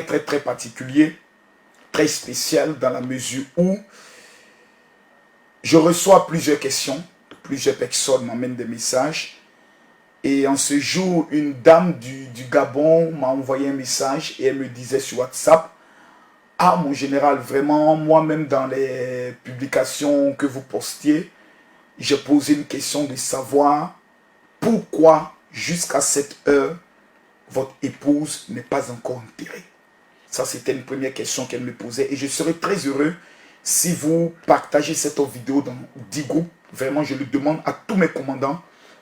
très particulier, très spécial dans la mesure où je reçois plusieurs questions, plusieurs personnes m'amènent des messages. Et en ce jour, une dame du Gabon m'a envoyé un message et elle me disait sur WhatsApp: ah mon général, vraiment, moi-même dans les publications que vous postiez, j'ai posé une question de savoir pourquoi jusqu'à cette heure, votre épouse n'est pas encore enterrée. Ça, c'était une première question qu'elle me posait. Et je serais très heureux si vous partagez cette vidéo dans 10 groupes. Vraiment, je le demande à tous mes commandants,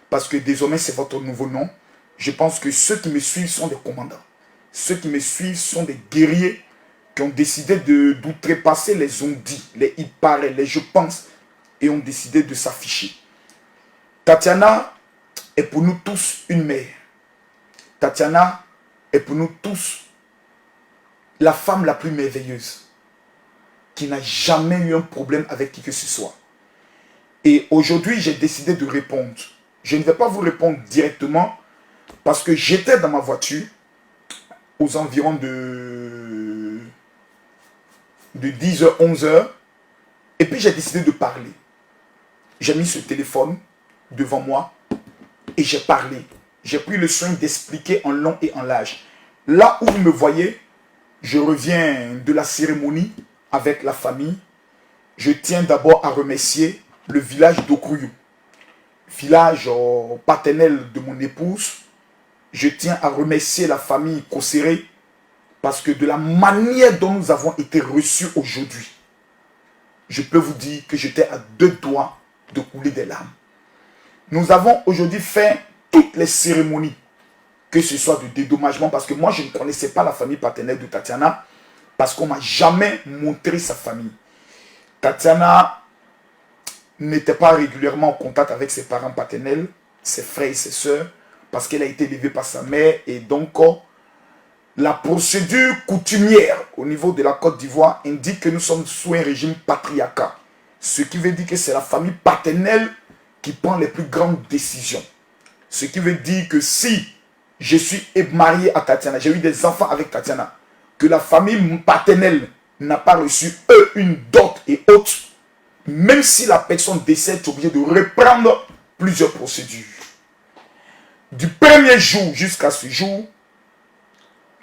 parce que désormais, c'est votre nouveau nom. Je pense que ceux qui me suivent sont des commandants. Ceux qui me suivent sont des guerriers qui ont décidé d'outrepasser les on-dit, les il paraît, les je pense, et ont décidé de s'afficher. Tatiana est pour nous tous une mère. Tatiana est pour nous tous la femme la plus merveilleuse, qui n'a jamais eu un problème avec qui que ce soit. Et aujourd'hui, j'ai décidé de répondre. Je ne vais pas vous répondre directement, parce que j'étais dans ma voiture, aux environs de 10h, 11h, et puis j'ai décidé de parler. J'ai mis ce téléphone devant moi, et j'ai parlé. J'ai pris le soin d'expliquer en long et en large. Là où vous me voyez, je reviens de la cérémonie avec la famille. Je tiens d'abord à remercier le village d'Okouyou, village paternel de mon épouse. Je tiens à remercier la famille Kosséré, parce que de la manière dont nous avons été reçus aujourd'hui, je peux vous dire que j'étais à 2 doigts de couler des larmes. Nous avons aujourd'hui fait toutes les cérémonies, que ce soit de dédommagement, parce que moi je ne connaissais pas la famille paternelle de Tatiana, parce qu'on ne m'a jamais montré sa famille. Tatiana n'était pas régulièrement en contact avec ses parents paternels, ses frères et ses sœurs, parce qu'elle a été élevée par sa mère, et donc la procédure coutumière au niveau de la Côte d'Ivoire indique que nous sommes sous un régime patriarcal, ce qui veut dire que c'est la famille paternelle qui prend les plus grandes décisions. Ce qui veut dire que si je suis marié à Tatiana, j'ai eu des enfants avec Tatiana, que la famille paternelle n'a pas reçu eux une dot et autres, même si la personne décède, tu es obligé de reprendre plusieurs procédures. Du premier jour jusqu'à ce jour,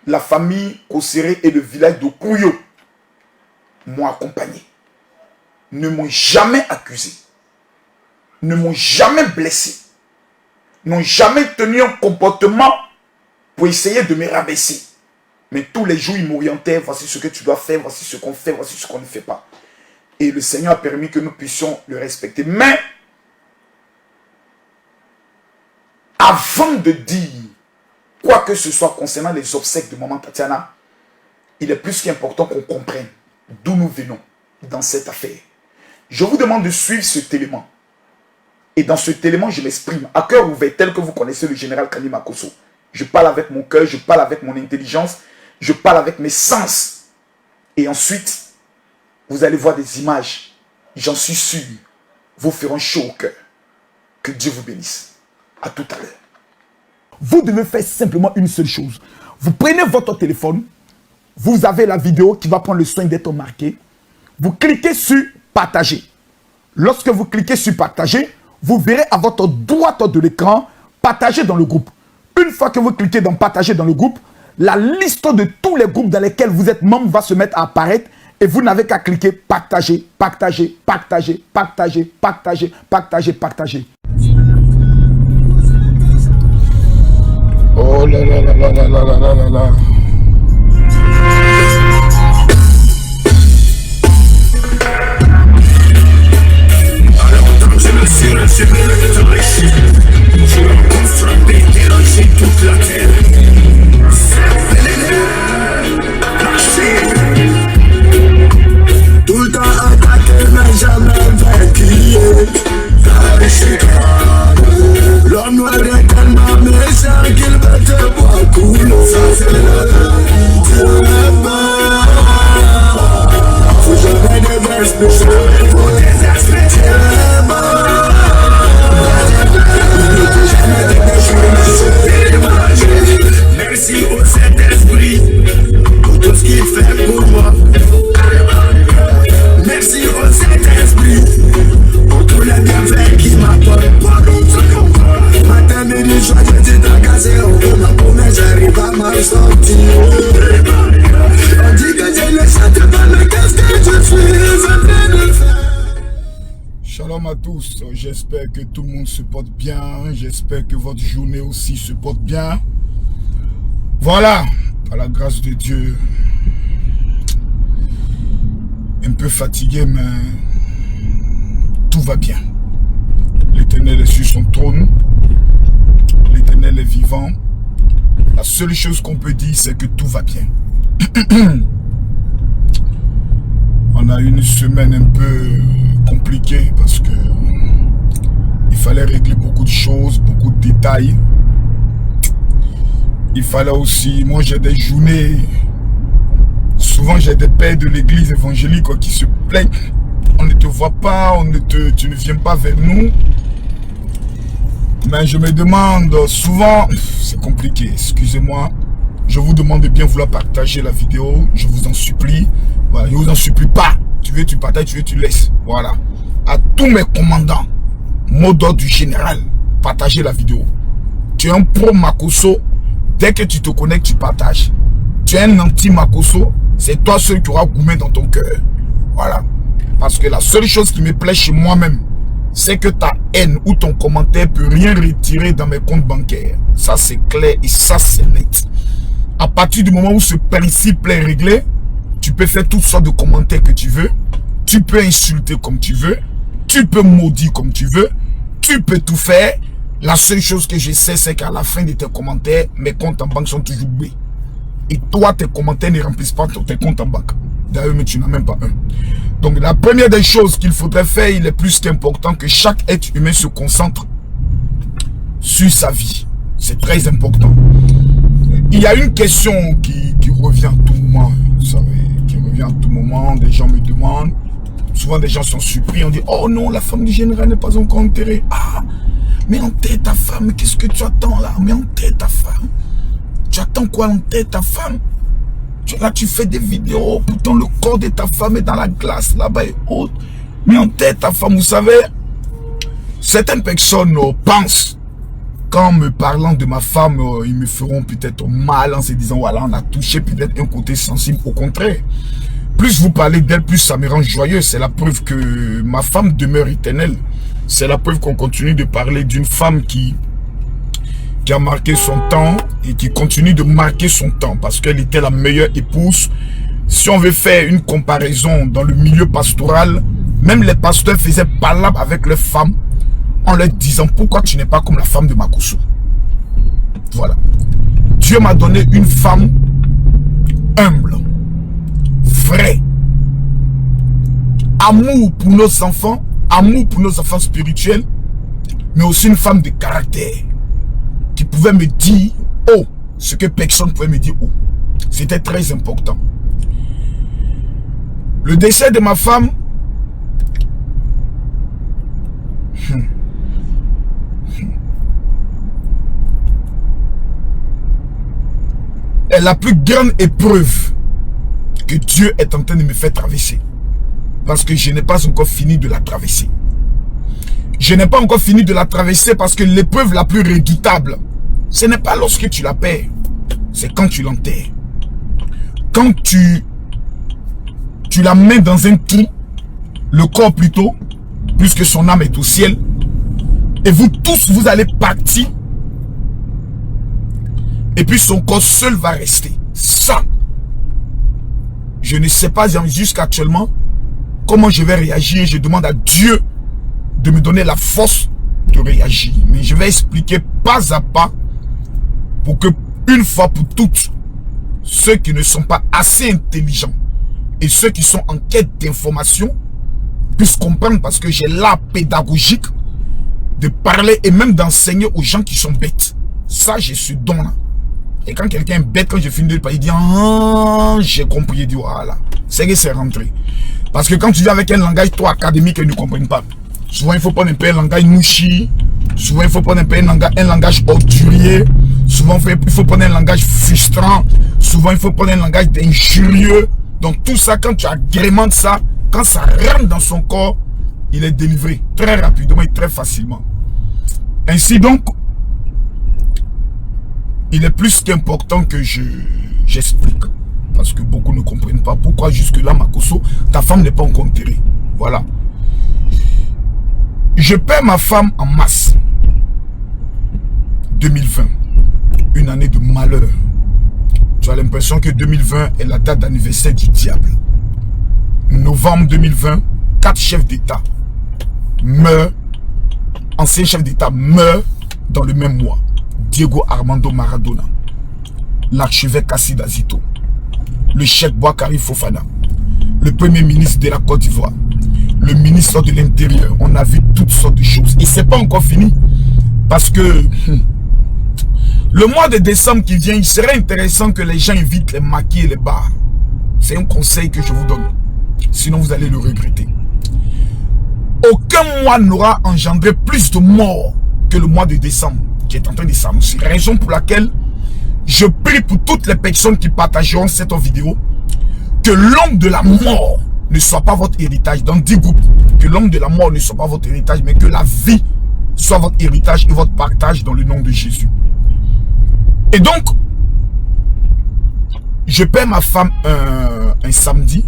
la famille Kosséré et le village de Kouyo m'ont accompagné. Ne m'ont jamais accusé. Ne m'ont jamais blessé. N'ont jamais tenu un comportement pour essayer de me rabaisser. Mais tous les jours, ils m'orientaient. Voici ce que tu dois faire, voici ce qu'on fait, voici ce qu'on ne fait pas. Et le Seigneur a permis que nous puissions le respecter. Mais, avant de dire quoi que ce soit concernant les obsèques de maman Tatiana, il est plus qu'important qu'on comprenne d'où nous venons dans cette affaire. Je vous demande de suivre cet élément. Et dans cet élément, je m'exprime à cœur ouvert, tel que vous connaissez le général Kani Makosso. Je parle avec mon cœur, je parle avec mon intelligence, je parle avec mes sens. Et ensuite, vous allez voir des images, j'en suis sûr, vous feront chaud au cœur. Que Dieu vous bénisse. À tout à l'heure. Vous devez faire simplement une seule chose. Vous prenez votre téléphone, vous avez la vidéo qui va prendre le soin d'être marquée. Vous cliquez sur partager. Lorsque vous cliquez sur partager, vous verrez à votre droite de l'écran partager dans le groupe. Une fois que vous cliquez dans partager dans le groupe, la liste de tous les groupes dans lesquels vous êtes membre va se mettre à apparaître et vous n'avez qu'à cliquer partager, partager, partager, partager, partager, partager, partager. Oh là là là là là là là là là. Toute la terre, tout le temps attaqué, mais jamais vaincu. L'homme noir est tellement méchant qu'il va te voir couler. Ça c'est la faut jamais des verses, faut des aspects. Merci au Saint-Esprit pour tout tous. J'espère que tout le monde se porte bien. J'espère que votre journée aussi se porte bien. Voilà, par la grâce de Dieu. Un peu fatigué, mais tout va bien. L'Éternel est sur son trône. L'Éternel est vivant. La seule chose qu'on peut dire, c'est que tout va bien. On a une semaine un peu compliquée parce que il fallait régler beaucoup de choses, beaucoup de détails. Il fallait aussi, moi j'ai des journées, souvent j'ai des pères de l'église évangélique qui se plaignent. On ne te voit pas, tu ne viens pas vers nous. Mais je me demande souvent, c'est compliqué, excusez-moi. Je vous demande de bien vouloir partager la vidéo, je vous en supplie. Voilà, je vous en supplie pas. Tu veux, tu partages, tu veux, tu laisses. Voilà. À tous mes commandants, mot d'ordre du général, partagez la vidéo. Tu es un pro Makosso, dès que tu te connectes, tu partages. Tu es un anti-Makosso, c'est toi seul qui aura gourmet dans ton cœur. Voilà. Parce que la seule chose qui me plaît chez moi-même, c'est que ta haine ou ton commentaire peut rien retirer dans mes comptes bancaires. Ça c'est clair et ça c'est net. À partir du moment où ce principe est réglé, tu peux faire toutes sortes de commentaires que tu veux. Tu peux insulter comme tu veux. Tu peux maudire comme tu veux. Tu peux tout faire. La seule chose que je sais, c'est qu'à la fin de tes commentaires, mes comptes en banque sont toujours B. Et toi, tes commentaires ne remplissent pas tes comptes en banque. D'ailleurs, mais tu n'as même pas un. Donc, la première des choses qu'il faudrait faire, il est plus qu'important que chaque être humain se concentre sur sa vie. C'est très important. Il y a une question qui revient à tout moment, vous savez, qui revient à tout moment. Des gens me demandent, souvent des gens sont surpris, on dit, oh non, la femme du général n'est pas encore enterrée. Ah, mais enterre ta femme, qu'est-ce que tu attends là? Mais enterre ta femme. Tu attends quoi, enterre ta femme? Là, tu fais des vidéos, pourtant le corps de ta femme est dans la glace là-bas et autres. Mais enterre ta femme, vous savez, certaines personnes pensent, qu'en me parlant de ma femme, ils me feront peut-être mal en se disant, voilà, on a touché peut-être un côté sensible. Au contraire, plus vous parlez d'elle, plus ça me rend joyeux. C'est la preuve que ma femme demeure éternelle. C'est la preuve qu'on continue de parler d'une femme qui a marqué son temps et qui continue de marquer son temps parce qu'elle était la meilleure épouse. Si on veut faire une comparaison dans le milieu pastoral, même les pasteurs faisaient palabre avec leurs femmes en leur disant, pourquoi tu n'es pas comme la femme de Makosso? Voilà. Dieu m'a donné une femme humble, vraie, amour pour nos enfants spirituels, mais aussi une femme de caractère qui pouvait me dire oh, ce que personne ne pouvait me dire oh. C'était très important. Le décès de ma femme, est la plus grande épreuve que Dieu est en train de me faire traverser. Parce que je n'ai pas encore fini de la traverser. Je n'ai pas encore fini de la traverser parce que l'épreuve la plus redoutable, ce n'est pas lorsque tu la perds, c'est quand tu l'enterres. Quand tu la mets dans un trou, le corps plutôt, puisque son âme est au ciel, et vous tous, vous allez partir, et puis son corps seul va rester. Ça, je ne sais pas jusqu'à actuellement comment je vais réagir. Je demande à Dieu de me donner la force de réagir. Mais je vais expliquer pas à pas pour que, une fois pour toutes, ceux qui ne sont pas assez intelligents et ceux qui sont en quête d'information puissent comprendre, parce que j'ai l'art pédagogique de parler et même d'enseigner aux gens qui sont bêtes. Ça, j'ai ce don-là. Et quand quelqu'un est bête, quand je finis de parler, il dit ah, j'ai compris, il dit voilà, c'est que c'est rentré. Parce que quand tu viens avec un langage trop académique, ils ne comprennent pas. Souvent, il faut prendre un peu un langage mouchi. Souvent, il faut prendre un peu un langage ordurier. Souvent, il faut prendre un langage frustrant. Souvent, il faut prendre un langage d'injurieux. Donc, tout ça, quand tu agrémentes ça, quand ça rentre dans son corps, il est délivré très rapidement et très facilement. Ainsi donc, il est plus qu'important que j'explique. Parce que beaucoup ne comprennent pas pourquoi jusque-là, Makosso, ta femme n'est pas encore enterrée. Voilà. Je perds ma femme en mars 2020. Une année de malheur. Tu as l'impression que 2020 est la date d'anniversaire du diable. Novembre 2020, 4 chefs d'État meurent, anciens chefs d'État meurent dans le même mois. Diego Armando Maradona, l'archevêque Assida Zito, le cheikh Boakari Fofana, le premier ministre de la Côte d'Ivoire, le ministre de l'Intérieur. On a vu toutes sortes de choses. Et c'est pas encore fini. Parce que le mois de décembre qui vient, il serait intéressant que les gens évitent les maquis et les bars. C'est un conseil que je vous donne. Sinon, vous allez le regretter. Aucun mois n'aura engendré plus de morts que le mois de décembre qui est en train de s'annoncer. Raison pour laquelle je prie pour toutes les personnes qui partageront cette vidéo que l'homme de la mort ne soit pas votre héritage. Dans 10 groupes, que l'homme de la mort ne soit pas votre héritage, mais que la vie soit votre héritage et votre partage dans le nom de Jésus. Et donc, je perds ma femme un samedi.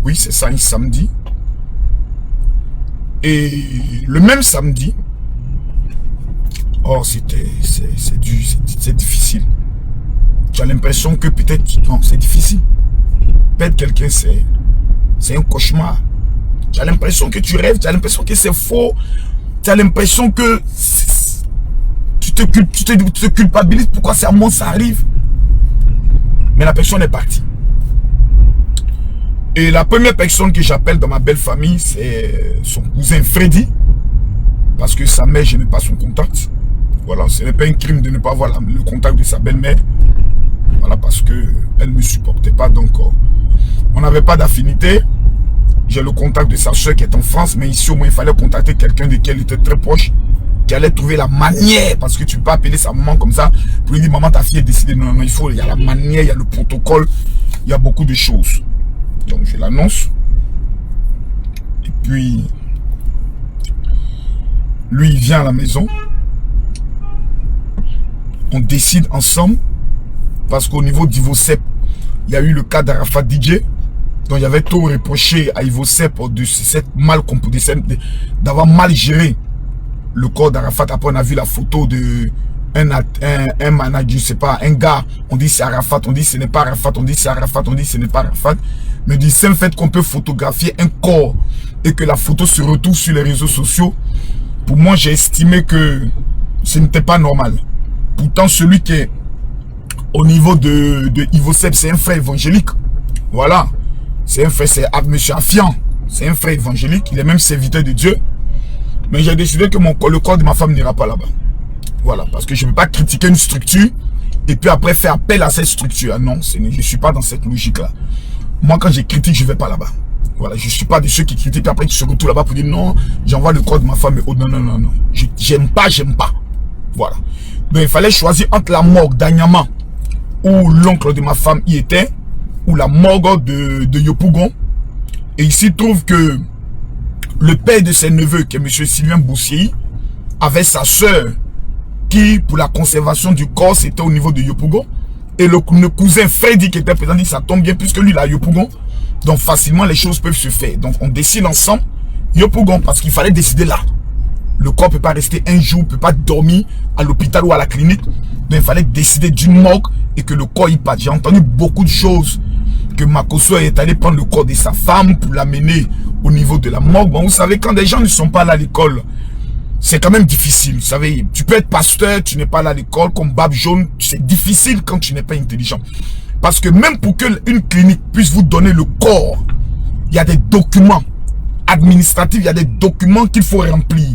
Oui, c'est ça, un samedi. Et le même samedi, oh, c'est difficile. Tu as l'impression que peut-être, non, c'est difficile. Perdre quelqu'un, c'est un cauchemar. Tu as l'impression que tu rêves, tu as l'impression que c'est faux. Tu as l'impression que tu te culpabilises. Pourquoi c'est à moi ça arrive? Mais la personne est partie. Et la première personne que j'appelle dans ma belle famille, c'est son cousin Freddy. Parce que sa mère, je n'ai pas son contact. Voilà, ce n'est pas un crime de ne pas avoir le contact de sa belle-mère. Voilà, parce qu'elle ne me supportait pas. Donc, on n'avait pas d'affinité. J'ai le contact de sa soeur qui est en France. Mais ici, au moins, il fallait contacter quelqu'un de qui elle était très proche. Qui allait trouver la manière. Parce que tu peux pas appeler sa maman comme ça. Pour lui dire, maman, ta fille est décidée. Non, non, il y a la manière, il y a le protocole. Il y a beaucoup de choses. Donc, je l'annonce. Et puis, lui, il vient à la maison. On décide ensemble. Parce qu'au niveau d'Ivosep, il y a eu le cas d'Arafat DJ. Donc, il y avait tout reproché à Ivosep de cette d'avoir mal géré le corps d'Arafat. Après, on a vu la photo de un manager, je sais pas, un gars. On dit c'est Arafat, on dit ce n'est pas Arafat, on dit c'est Arafat, on dit ce n'est pas Arafat. Mais du simple fait qu'on peut photographier un corps et que la photo se retrouve sur les réseaux sociaux, pour moi, j'ai estimé que ce n'était pas normal. Pourtant, celui qui est au niveau de Ivosep, c'est un frère évangélique. Voilà. C'est un frère, c'est M. Afian. C'est un frère évangélique. Il est même serviteur de Dieu. Mais j'ai décidé que le corps de ma femme n'ira pas là-bas. Voilà. Parce que je ne veux pas critiquer une structure et puis après faire appel à cette structure. Non, je ne suis pas dans cette logique-là. Moi, quand je critique, je ne vais pas là-bas. Voilà. Je ne suis pas de ceux qui critiquent après qui se retrouvent là-bas pour dire non, j'envoie le corps de ma femme. Et, oh, non, non, non, non. J'aime pas, j'aime pas. Voilà. Donc, il fallait choisir entre la morgue d'Anyama, où l'oncle de ma femme y était, ou la morgue de Yopougon. Et il s'y trouve que le père de ses neveux, qui est M. Sylvain Bossier, avait sa soeur qui, pour la conservation du corps, c'était au niveau de Yopougon. Et le cousin Freddy qui était présent dit ça tombe bien puisque lui il a Yopougon. Donc facilement les choses peuvent se faire. Donc on décide ensemble Yopougon parce qu'il fallait décider là. Le corps ne peut pas rester un jour, ne peut pas dormir à l'hôpital ou à la clinique. Donc il fallait décider d'une morgue et que le corps y parte. J'ai entendu beaucoup de choses. Que Makosso est allé prendre le corps de sa femme pour l'amener au niveau de la morgue. Bon, vous savez, quand des gens ne sont pas là à l'école, c'est quand même difficile. Vous savez, tu peux être pasteur, tu n'es pas là à l'école, comme Bab Jaune, c'est difficile quand tu n'es pas intelligent. Parce que même pour qu'une clinique puisse vous donner le corps, il y a des documents administratifs, il y a des documents qu'il faut remplir.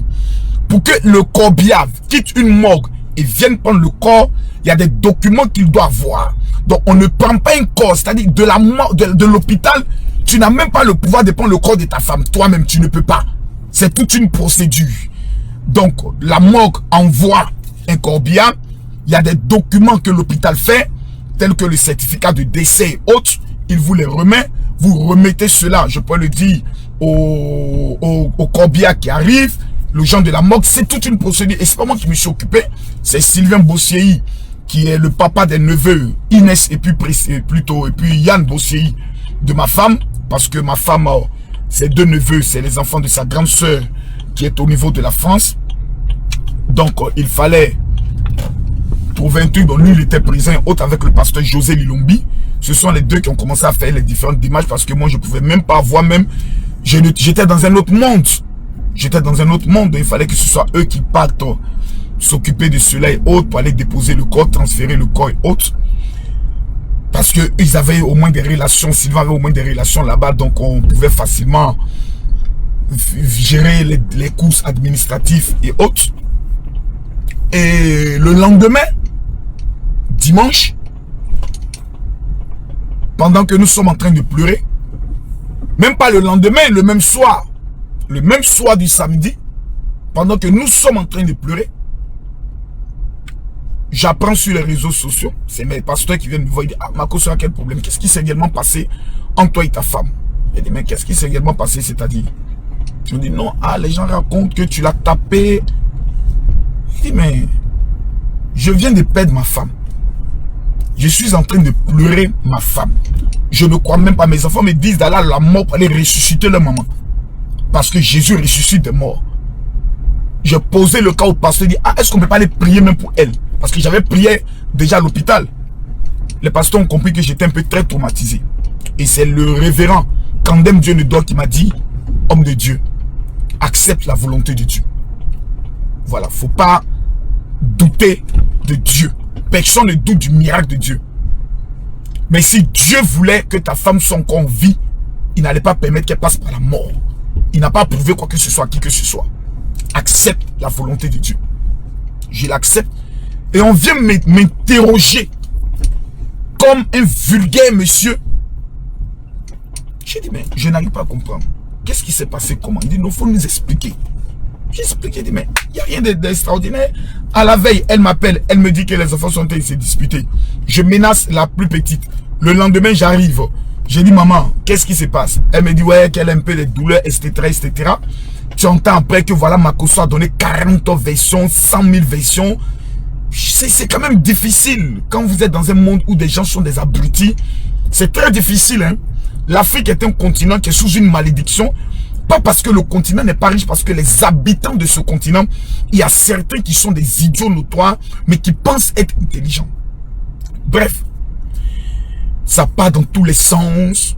Pour que le corbière quitte une morgue et vienne prendre le corps, il y a des documents qu'il doit avoir. Donc on ne prend pas un corps, c'est-à-dire de l'hôpital, tu n'as même pas le pouvoir de prendre le corps de ta femme. Toi-même, tu ne peux pas. C'est toute une procédure. Donc la morgue envoie un corbillard. Il y a des documents que l'hôpital fait, tels que le certificat de décès et autres. Il vous les remet. Vous remettez cela, je peux le dire, au corbillard qui arrive. Le gens de la morgue, c'est toute une procédure. Et c'est pas moi qui me suis occupé. C'est Sylvain Bossier, qui est le papa des neveux, Inès et puis Yann Bossier de ma femme. Parce que ma femme, ses deux neveux, c'est les enfants de sa grande sœur, qui est au niveau de la France. Donc, il fallait trouver un truc dont lui, il était présent, autre avec le pasteur José Lilombi. Ce sont les deux qui ont commencé à faire les différentes démarches parce que moi, je ne pouvais même pas voir même. J'étais dans un autre monde. J'étais dans un autre monde. Il fallait que ce soit eux qui partent s'occuper de cela et autres pour aller déposer le corps, transférer le corps et autres. Parce qu'ils avaient au moins des relations, Sylvain avait au moins des relations là-bas, donc on pouvait facilement gérer les courses administratives et autres. Et le lendemain, dimanche, pendant que nous sommes en train de pleurer, même pas le lendemain, le même soir du samedi, pendant que nous sommes en train de pleurer, j'apprends sur les réseaux sociaux, c'est mes pasteurs qui viennent me voir, ils disent, ah, Makosso, quel problème, qu'est-ce qui s'est également passé entre toi et ta femme? Je dis, mais qu'est-ce qui s'est également passé, c'est-à-dire? Je dis, non, ah, les gens racontent que tu l'as tapé. Je dis, mais je viens de perdre ma femme. Je suis en train de pleurer ma femme. Je ne crois même pas. Mes enfants me disent d'aller à la mort pour aller ressusciter leur maman. Parce que Jésus ressuscite des morts. J'ai posé le cas au pasteur, dit, ah, est-ce qu'on ne peut pas aller prier même pour elle? Parce que j'avais prié déjà à l'hôpital. Les pasteurs ont compris que j'étais un peu très traumatisé. Et c'est le révérend Kandem Dieu Nedor qui m'a dit, homme de Dieu, accepte la volonté de Dieu. Voilà, faut pas douter de Dieu. Personne ne doute du miracle de Dieu. Mais si Dieu voulait que ta femme soit encore en vie, il n'allait pas permettre qu'elle passe par la mort. Il n'a pas prouvé quoi que ce soit à qui que ce soit. Accepte la volonté de Dieu. Je l'accepte. Et on vient m'interroger comme un vulgaire monsieur. J'ai dit, mais je n'arrive pas à comprendre. Qu'est-ce qui s'est passé? Comment? Il dit, non, il faut nous expliquer. J'ai expliqué, dit, mais il n'y a rien d'extraordinaire. À la veille, elle m'appelle, elle me dit que les enfants sont en train de se disputer. Je menace la plus petite. Le lendemain, j'arrive. J'ai dit, maman, qu'est-ce qui se passe? Elle me dit, ouais, qu'elle a un peu de douleurs, etc., etc. Tu entends après que voilà, Makosso a donné 40 versions, 100 000 versions. C'est quand même difficile. Quand vous êtes dans un monde où des gens sont des abrutis, c'est très difficile. Hein? L'Afrique est un continent qui est sous une malédiction. Pas parce que le continent n'est pas riche, parce que les habitants de ce continent, il y a certains qui sont des idiots notoires, mais qui pensent être intelligents. Bref, ça part dans tous les sens,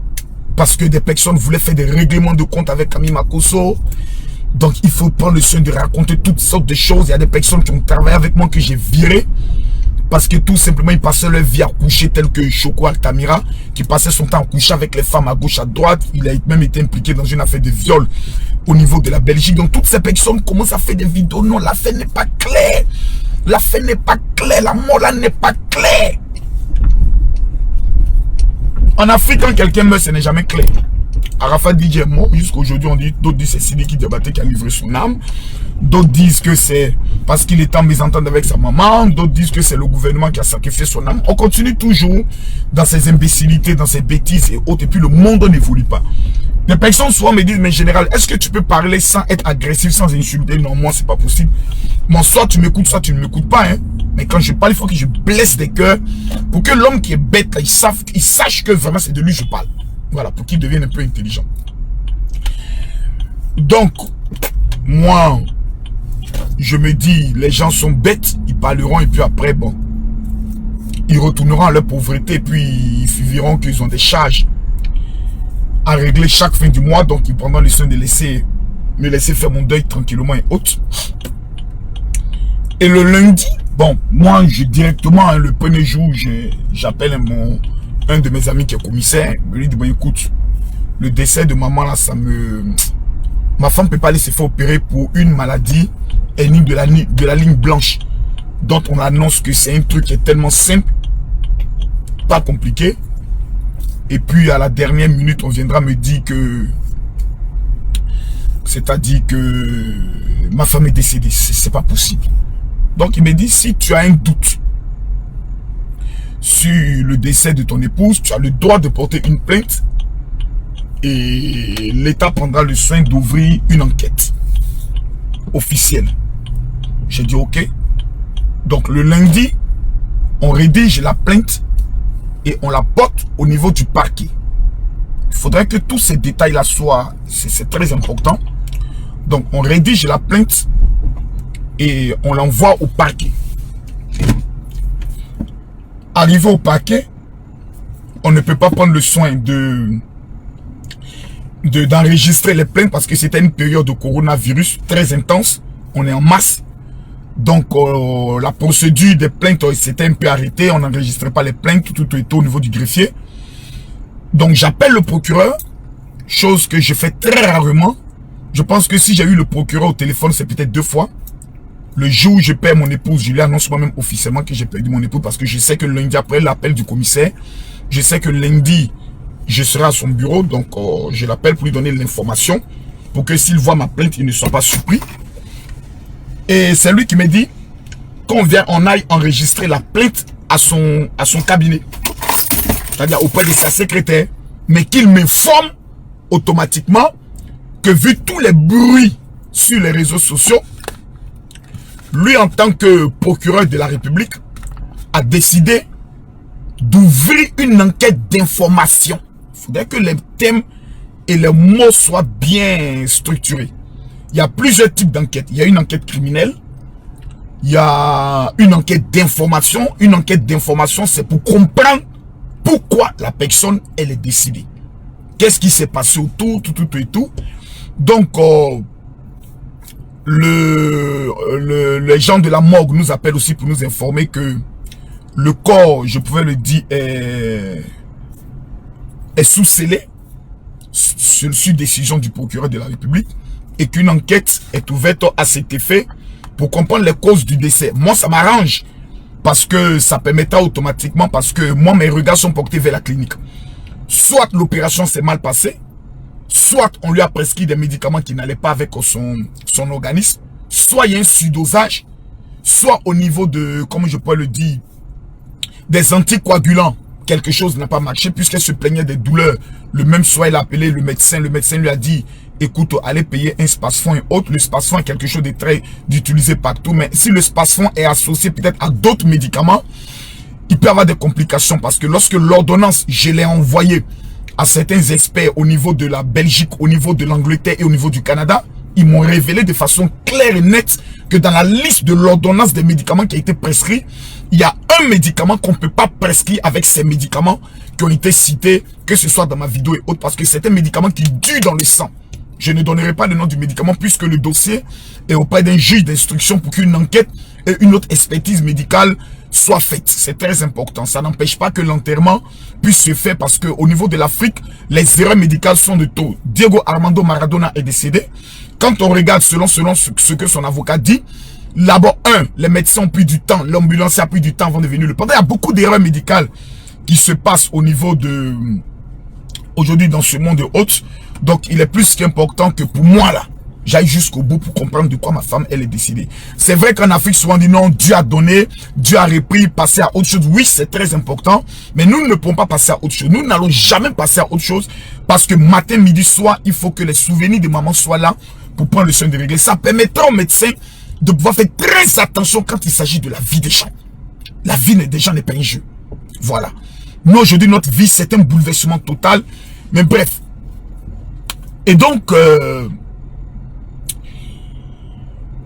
parce que des personnes voulaient faire des règlements de compte avec Camille Makosso. Donc il faut prendre le soin de raconter toutes sortes de choses. Il y a des personnes qui ont travaillé avec moi que j'ai viré. Parce que tout simplement, ils passaient leur vie à coucher, tel que Choco Altamira, qui passait son temps à coucher avec les femmes à gauche, à droite. Il a même été impliqué dans une affaire de viol au niveau de la Belgique. Donc toutes ces personnes commencent à faire des vidéos. Non, l'affaire n'est pas claire. L'affaire n'est pas claire. La mort là n'est pas claire. En Afrique, quand quelqu'un meurt, ce n'est jamais clair. Arafat DJ est mort. Jusqu'aujourd'hui, on dit, d'autres disent c'est Sidiki Diabaté qui a livré son âme. D'autres disent que c'est parce qu'il est en mésentente avec sa maman. D'autres disent que c'est le gouvernement qui a sacrifié son âme. On continue toujours dans ces imbécilités, dans ces bêtises et autres. Et puis le monde n'évolue pas. Les personnes souvent me disent, mais général, est-ce que tu peux parler sans être agressif, sans insulter? Non, moi, c'est pas possible. Bon, soit tu m'écoutes, soit tu ne m'écoutes pas. Hein. Mais quand je parle, il faut que je blesse des cœurs pour que l'homme qui est bête, il sache que vraiment c'est de lui que je parle. Voilà, pour qu'il devienne un peu intelligent. Donc, moi, je me dis, les gens sont bêtes, ils parleront et puis après, bon, ils retourneront à leur pauvreté et puis ils verront qu'ils ont des charges à régler chaque fin du mois. Donc, ils prendront le soin de me laisser faire mon deuil tranquillement et autres. Et le lundi, bon, moi, directement, le premier jour, j'appelle un de mes amis qui est commissaire. Je lui dis, bon, écoute, le décès de maman, là, ça me... Ma femme ne peut pas aller se faire opérer pour une maladie énigme de la ligne blanche, dont on annonce que c'est un truc qui est tellement simple, pas compliqué. Et puis, à la dernière minute, on viendra me dire que... C'est-à-dire que ma femme est décédée. C'est pas possible. Donc, il me dit, si tu as un doute sur le décès de ton épouse, tu as le droit de porter une plainte et l'État prendra le soin d'ouvrir une enquête officielle. J'ai dit ok. Donc le lundi, on rédige la plainte et on la porte au niveau du parquet. Il faudrait que tous ces détails-là soient, c'est très important. Donc, on rédige la plainte et on l'envoie au parquet. Arrivé au parquet, on ne peut pas prendre le soin d'enregistrer les plaintes parce que c'était une période de coronavirus très intense. On est en masse. Donc, la procédure des plaintes s'était un peu arrêtée. On n'enregistrait pas les plaintes, tout au niveau du greffier. Donc, j'appelle le procureur, chose que je fais très rarement. Je pense que si j'ai eu le procureur au téléphone, c'est peut-être 2 fois. Le jour où je perds mon épouse, je lui annonce moi-même officiellement que j'ai perdu mon épouse parce que je sais que lundi après l'appel du commissaire, je sais que lundi, je serai à son bureau. Donc, je l'appelle pour lui donner l'information pour que s'il voit ma plainte, il ne soit pas surpris. Et c'est lui qui me dit qu'on aille enregistrer la plainte à son cabinet. C'est-à-dire auprès de sa secrétaire. Mais qu'il m'informe automatiquement que vu tous les bruits sur les réseaux sociaux, lui en tant que procureur de la République a décidé d'ouvrir une enquête d'information. Il faudrait que les thèmes et les mots soient bien structurés. Il y a plusieurs types d'enquêtes. Il y a une enquête criminelle. Il y a une enquête d'information. Une enquête d'information, c'est pour comprendre pourquoi la personne, elle est décédée. Qu'est-ce qui s'est passé autour, tout. Donc, les gens de la morgue nous appellent aussi pour nous informer que le corps, je pouvais le dire, est sous scellé sur décision du procureur de la République et qu'une enquête est ouverte à cet effet pour comprendre les causes du décès. Moi, ça m'arrange parce que ça permettra automatiquement, parce que moi, mes regards sont portés vers la clinique. Soit l'opération s'est mal passée, soit on lui a prescrit des médicaments qui n'allaient pas avec son organisme, soit il y a un surdosage, soit au niveau de, comment je peux le dire, des anticoagulants, quelque chose n'a pas marché puisqu'elle se plaignait des douleurs. Le même soir, il a appelé le médecin lui a dit, écoute, allez payer un spasfon et autre. Le spasfon est quelque chose de très utilisé partout, mais si le spasfon est associé peut-être à d'autres médicaments, il peut y avoir des complications parce que lorsque l'ordonnance, je l'ai envoyée à certains experts au niveau de la Belgique, au niveau de l'Angleterre et au niveau du Canada, ils m'ont révélé de façon claire et nette que dans la liste de l'ordonnance des médicaments qui a été prescrit, il y a un médicament qu'on ne peut pas prescrire avec ces médicaments qui ont été cités, que ce soit dans ma vidéo et autres, parce que c'est un médicament qui dure dans le sang. Je ne donnerai pas le nom du médicament puisque le dossier est auprès d'un juge d'instruction pour qu'une enquête et une autre expertise médicale soit faite. C'est très important. Ça n'empêche pas que l'enterrement puisse se faire parce que au niveau de l'Afrique, les erreurs médicales sont de trop. Diego Armando Maradona est décédé. Quand on regarde selon ce que son avocat dit, d'abord, les médecins ont pris du temps, l'ambulancier a pris du temps avant de venir le prendre. Il y a beaucoup d'erreurs médicales qui se passent au niveau de, aujourd'hui dans ce monde hôte. Donc, il est plus qu'important que pour moi, là, j'aille jusqu'au bout pour comprendre de quoi ma femme, elle est décidée. C'est vrai qu'en Afrique, souvent on dit non, Dieu a donné, Dieu a repris, passer à autre chose. Oui, c'est très important, mais nous ne pouvons pas passer à autre chose. Nous n'allons jamais passer à autre chose parce que matin, midi, soir, il faut que les souvenirs de maman soient là pour prendre le soin de régler. Ça permettra aux médecins de pouvoir faire très attention quand il s'agit de la vie des gens. La vie des gens n'est pas un jeu. Voilà. Nous, aujourd'hui, notre vie, c'est un bouleversement total. Mais bref. Et donc,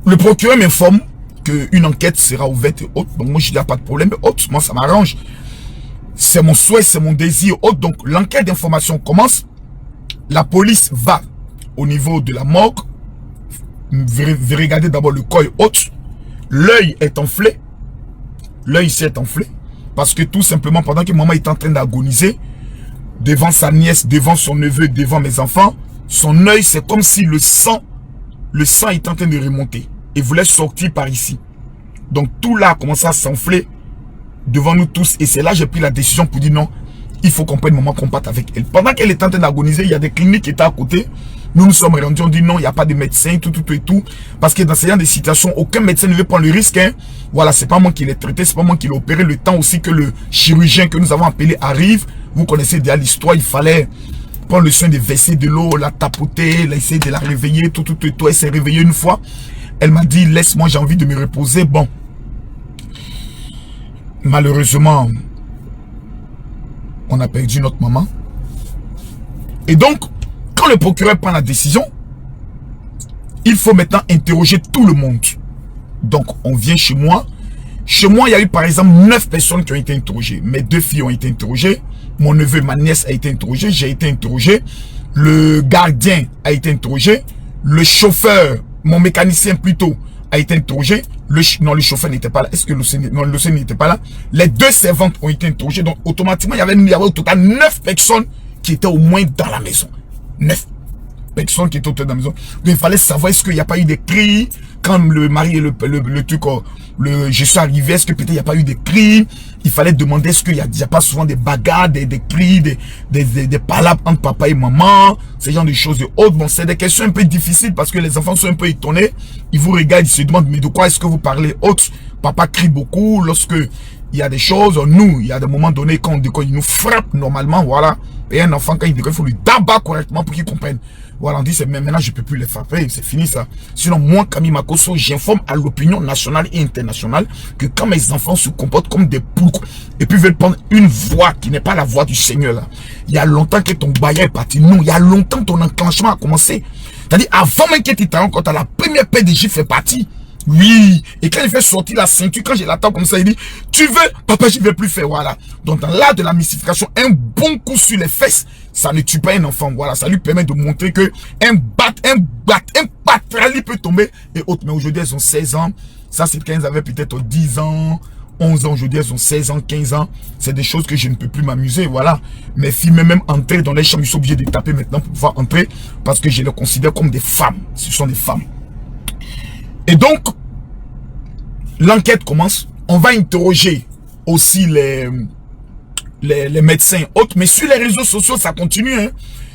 le procureur m'informe qu'une enquête sera ouverte et autres. Donc, moi, je dis, il n'y a pas de problème. Autres, moi, ça m'arrange. C'est mon souhait, c'est mon désir. Autres. Donc, l'enquête d'information commence. La police va au niveau de la morgue. Regardez d'abord le corps haute. L'œil est enflé. L'œil ici est enflé. Parce que tout simplement, pendant que maman est en train d'agoniser, devant sa nièce, devant son neveu, devant mes enfants, son œil, c'est comme si le sang est en train de remonter. Et voulait sortir par ici. Donc tout là a commencé à s'enfler devant nous tous. Et c'est là que j'ai pris la décision pour dire non, il faut qu'on prenne maman combatte avec elle. Pendant qu'elle est en train d'agoniser, il y a des cliniques qui étaient à côté. Nous nous sommes rendus, on dit non, il n'y a pas de médecin, tout. Parce que dans ce genre de situations, aucun médecin ne veut prendre le risque. Hein. Voilà, c'est pas moi qui l'ai traité, c'est pas moi qui l'ai opéré. Le temps aussi que le chirurgien que nous avons appelé arrive. Vous connaissez déjà l'histoire, il fallait prendre le soin de verser de l'eau, la tapoter, essayer de la réveiller, tout. Elle s'est réveillée une fois. Elle m'a dit, laisse-moi, j'ai envie de me reposer. Bon. Malheureusement, on a perdu notre maman. Et donc, quand le procureur prend la décision, il faut maintenant interroger tout le monde. Donc, on vient chez moi. Chez moi, il y a eu par exemple 9 personnes qui ont été interrogées. Mes 2 filles ont été interrogées. Mon neveu, ma nièce a été interrogé. J'ai été interrogé. Le gardien a été interrogé. Le chauffeur, mon mécanicien plutôt, a été interrogé. Non, le chauffeur n'était pas là. Est-ce que le n'était pas là? Les 2 servantes ont été interrogées. Donc, automatiquement, il y avait au total 9 personnes qui étaient au moins dans la maison. 9 personnes qui étaient autour de la maison. Donc, il fallait savoir est-ce qu'il n'y a pas eu des cris quand le mari et le truc, je suis arrivé, est-ce que peut-être il n'y a pas eu des cris? Il fallait demander est-ce qu'il n'y a pas souvent des bagarres, des cris, des palabres entre papa et maman, ce genre de choses et autres. Bon, c'est des questions un peu difficiles parce que les enfants sont un peu étonnés. Ils vous regardent, ils se demandent, mais de quoi est-ce que vous parlez? Autres, papa crie beaucoup lorsque il y a des choses. Nous, il y a des moments donnés quand il nous frappe normalement, voilà. Et un enfant, quand il déconne, il faut lui tabac correctement pour qu'il comprenne. Voilà, on dit, mais maintenant, je ne peux plus les frapper, c'est fini ça. Sinon, moi, Camille Makosso, j'informe à l'opinion nationale et internationale que quand mes enfants se comportent comme des poules, et puis veulent prendre une voix qui n'est pas la voix du Seigneur, là. Il y a longtemps que ton bail est parti. Non, il y a longtemps ton enclenchement a commencé. C'est-à-dire, avant même que tu te rendes compte, la première paix des Juifs fait partie. Oui, et quand il fait sortir la ceinture, quand je l'attends comme ça, il dit, tu veux, papa, je ne vais plus faire, voilà. Donc, dans l'art de la mystification, un bon coup sur les fesses, ça ne tue pas un enfant, voilà. Ça lui permet de montrer que un patrali peut tomber et autres. Mais aujourd'hui, elles ont 16 ans. Ça, c'est quand elles avaient peut-être 10 ans, 11 ans. Aujourd'hui, elles ont 16 ans, 15 ans. C'est des choses que je ne peux plus m'amuser, voilà. Mes filles, même entrer dans les chambres, ils sont obligés de taper maintenant pour pouvoir entrer parce que je les considère comme des femmes. Ce sont des femmes. Et donc, l'enquête commence. On va interroger aussi les médecins autres. Mais sur les réseaux sociaux, ça continue. Hein.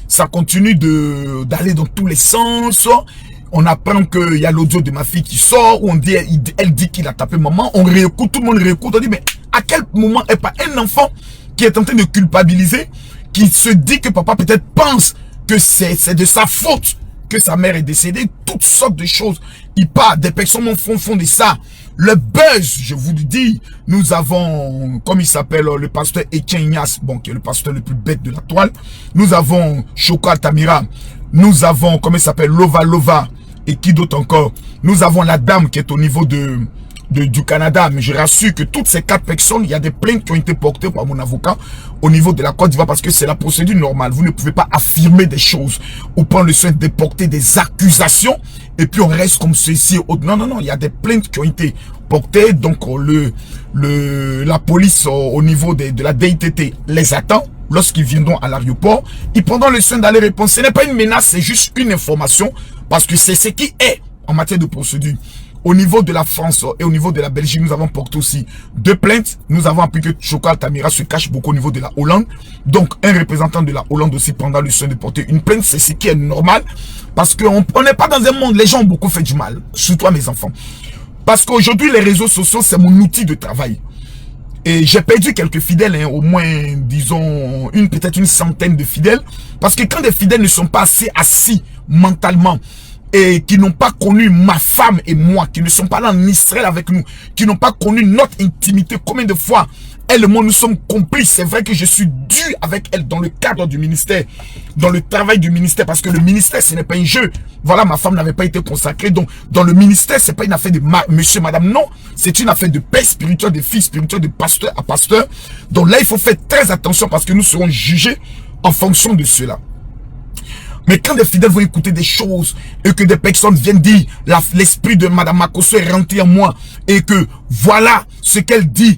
Ça continue d'aller dans tous les sens. On apprend qu'il y a l'audio de ma fille qui sort. Où on dit, elle dit qu'il a tapé maman. On réécoute, tout le monde réécoute. On dit, mais à quel moment est pas un enfant qui est en train de culpabiliser, qui se dit que papa peut-être pense que c'est de sa faute que sa mère est décédée, toutes sortes de choses. Il part, des personnes font de ça. Le buzz, je vous le dis, nous avons, comme il s'appelle, le pasteur Etienne Ignace, bon, qui est le pasteur le plus bête de la toile. Nous avons Shoko Altamira. Nous avons, comment il s'appelle, Lova, et qui d'autre encore? Nous avons la dame qui est au niveau du Canada, mais je rassure que toutes ces 4 personnes, il y a des plaintes qui ont été portées par mon avocat au niveau de la Côte d'Ivoire parce que c'est la procédure normale. Vous ne pouvez pas affirmer des choses ou prendre le soin de porter des accusations et puis on reste comme ceci. Non, il y a des plaintes qui ont été portées. Donc la police au niveau de la DITT les attend lorsqu'ils viendront à l'aéroport. Ils prendront le soin d'aller répondre. Ce n'est pas une menace, c'est juste une information parce que c'est ce qui est en matière de procédure. Au niveau de la France et au niveau de la Belgique, nous avons porté aussi 2 plaintes. Nous avons appris que Shoko Altamira se cache beaucoup au niveau de la Hollande. Donc, un représentant de la Hollande aussi prendra le soin de porter une plainte. C'est ce qui est normal. Parce qu'on n'est pas dans un monde, les gens ont beaucoup fait du mal. Surtout à mes enfants. Parce qu'aujourd'hui, les réseaux sociaux, c'est mon outil de travail. Et j'ai perdu quelques fidèles, hein, au moins, disons, peut-être une centaine de fidèles. Parce que quand des fidèles ne sont pas assez assis mentalement, et qui n'ont pas connu ma femme et moi, qui ne sont pas là en Israël avec nous, qui n'ont pas connu notre intimité, combien de fois elle et moi nous sommes complices. C'est vrai que je suis dû avec elle dans le cadre du ministère, dans le travail du ministère, parce que le ministère ce n'est pas un jeu. Voilà, ma femme n'avait pas été consacrée, donc dans le ministère c'est pas une affaire de monsieur, madame, non, c'est une affaire de père spirituel, de fils spirituel, de pasteur à pasteur. Donc là il faut faire très attention parce que nous serons jugés en fonction de cela. Mais quand des fidèles vont écouter des choses et que des personnes viennent dire l'esprit de Madame Makosso est rentré en moi et que voilà ce qu'elle dit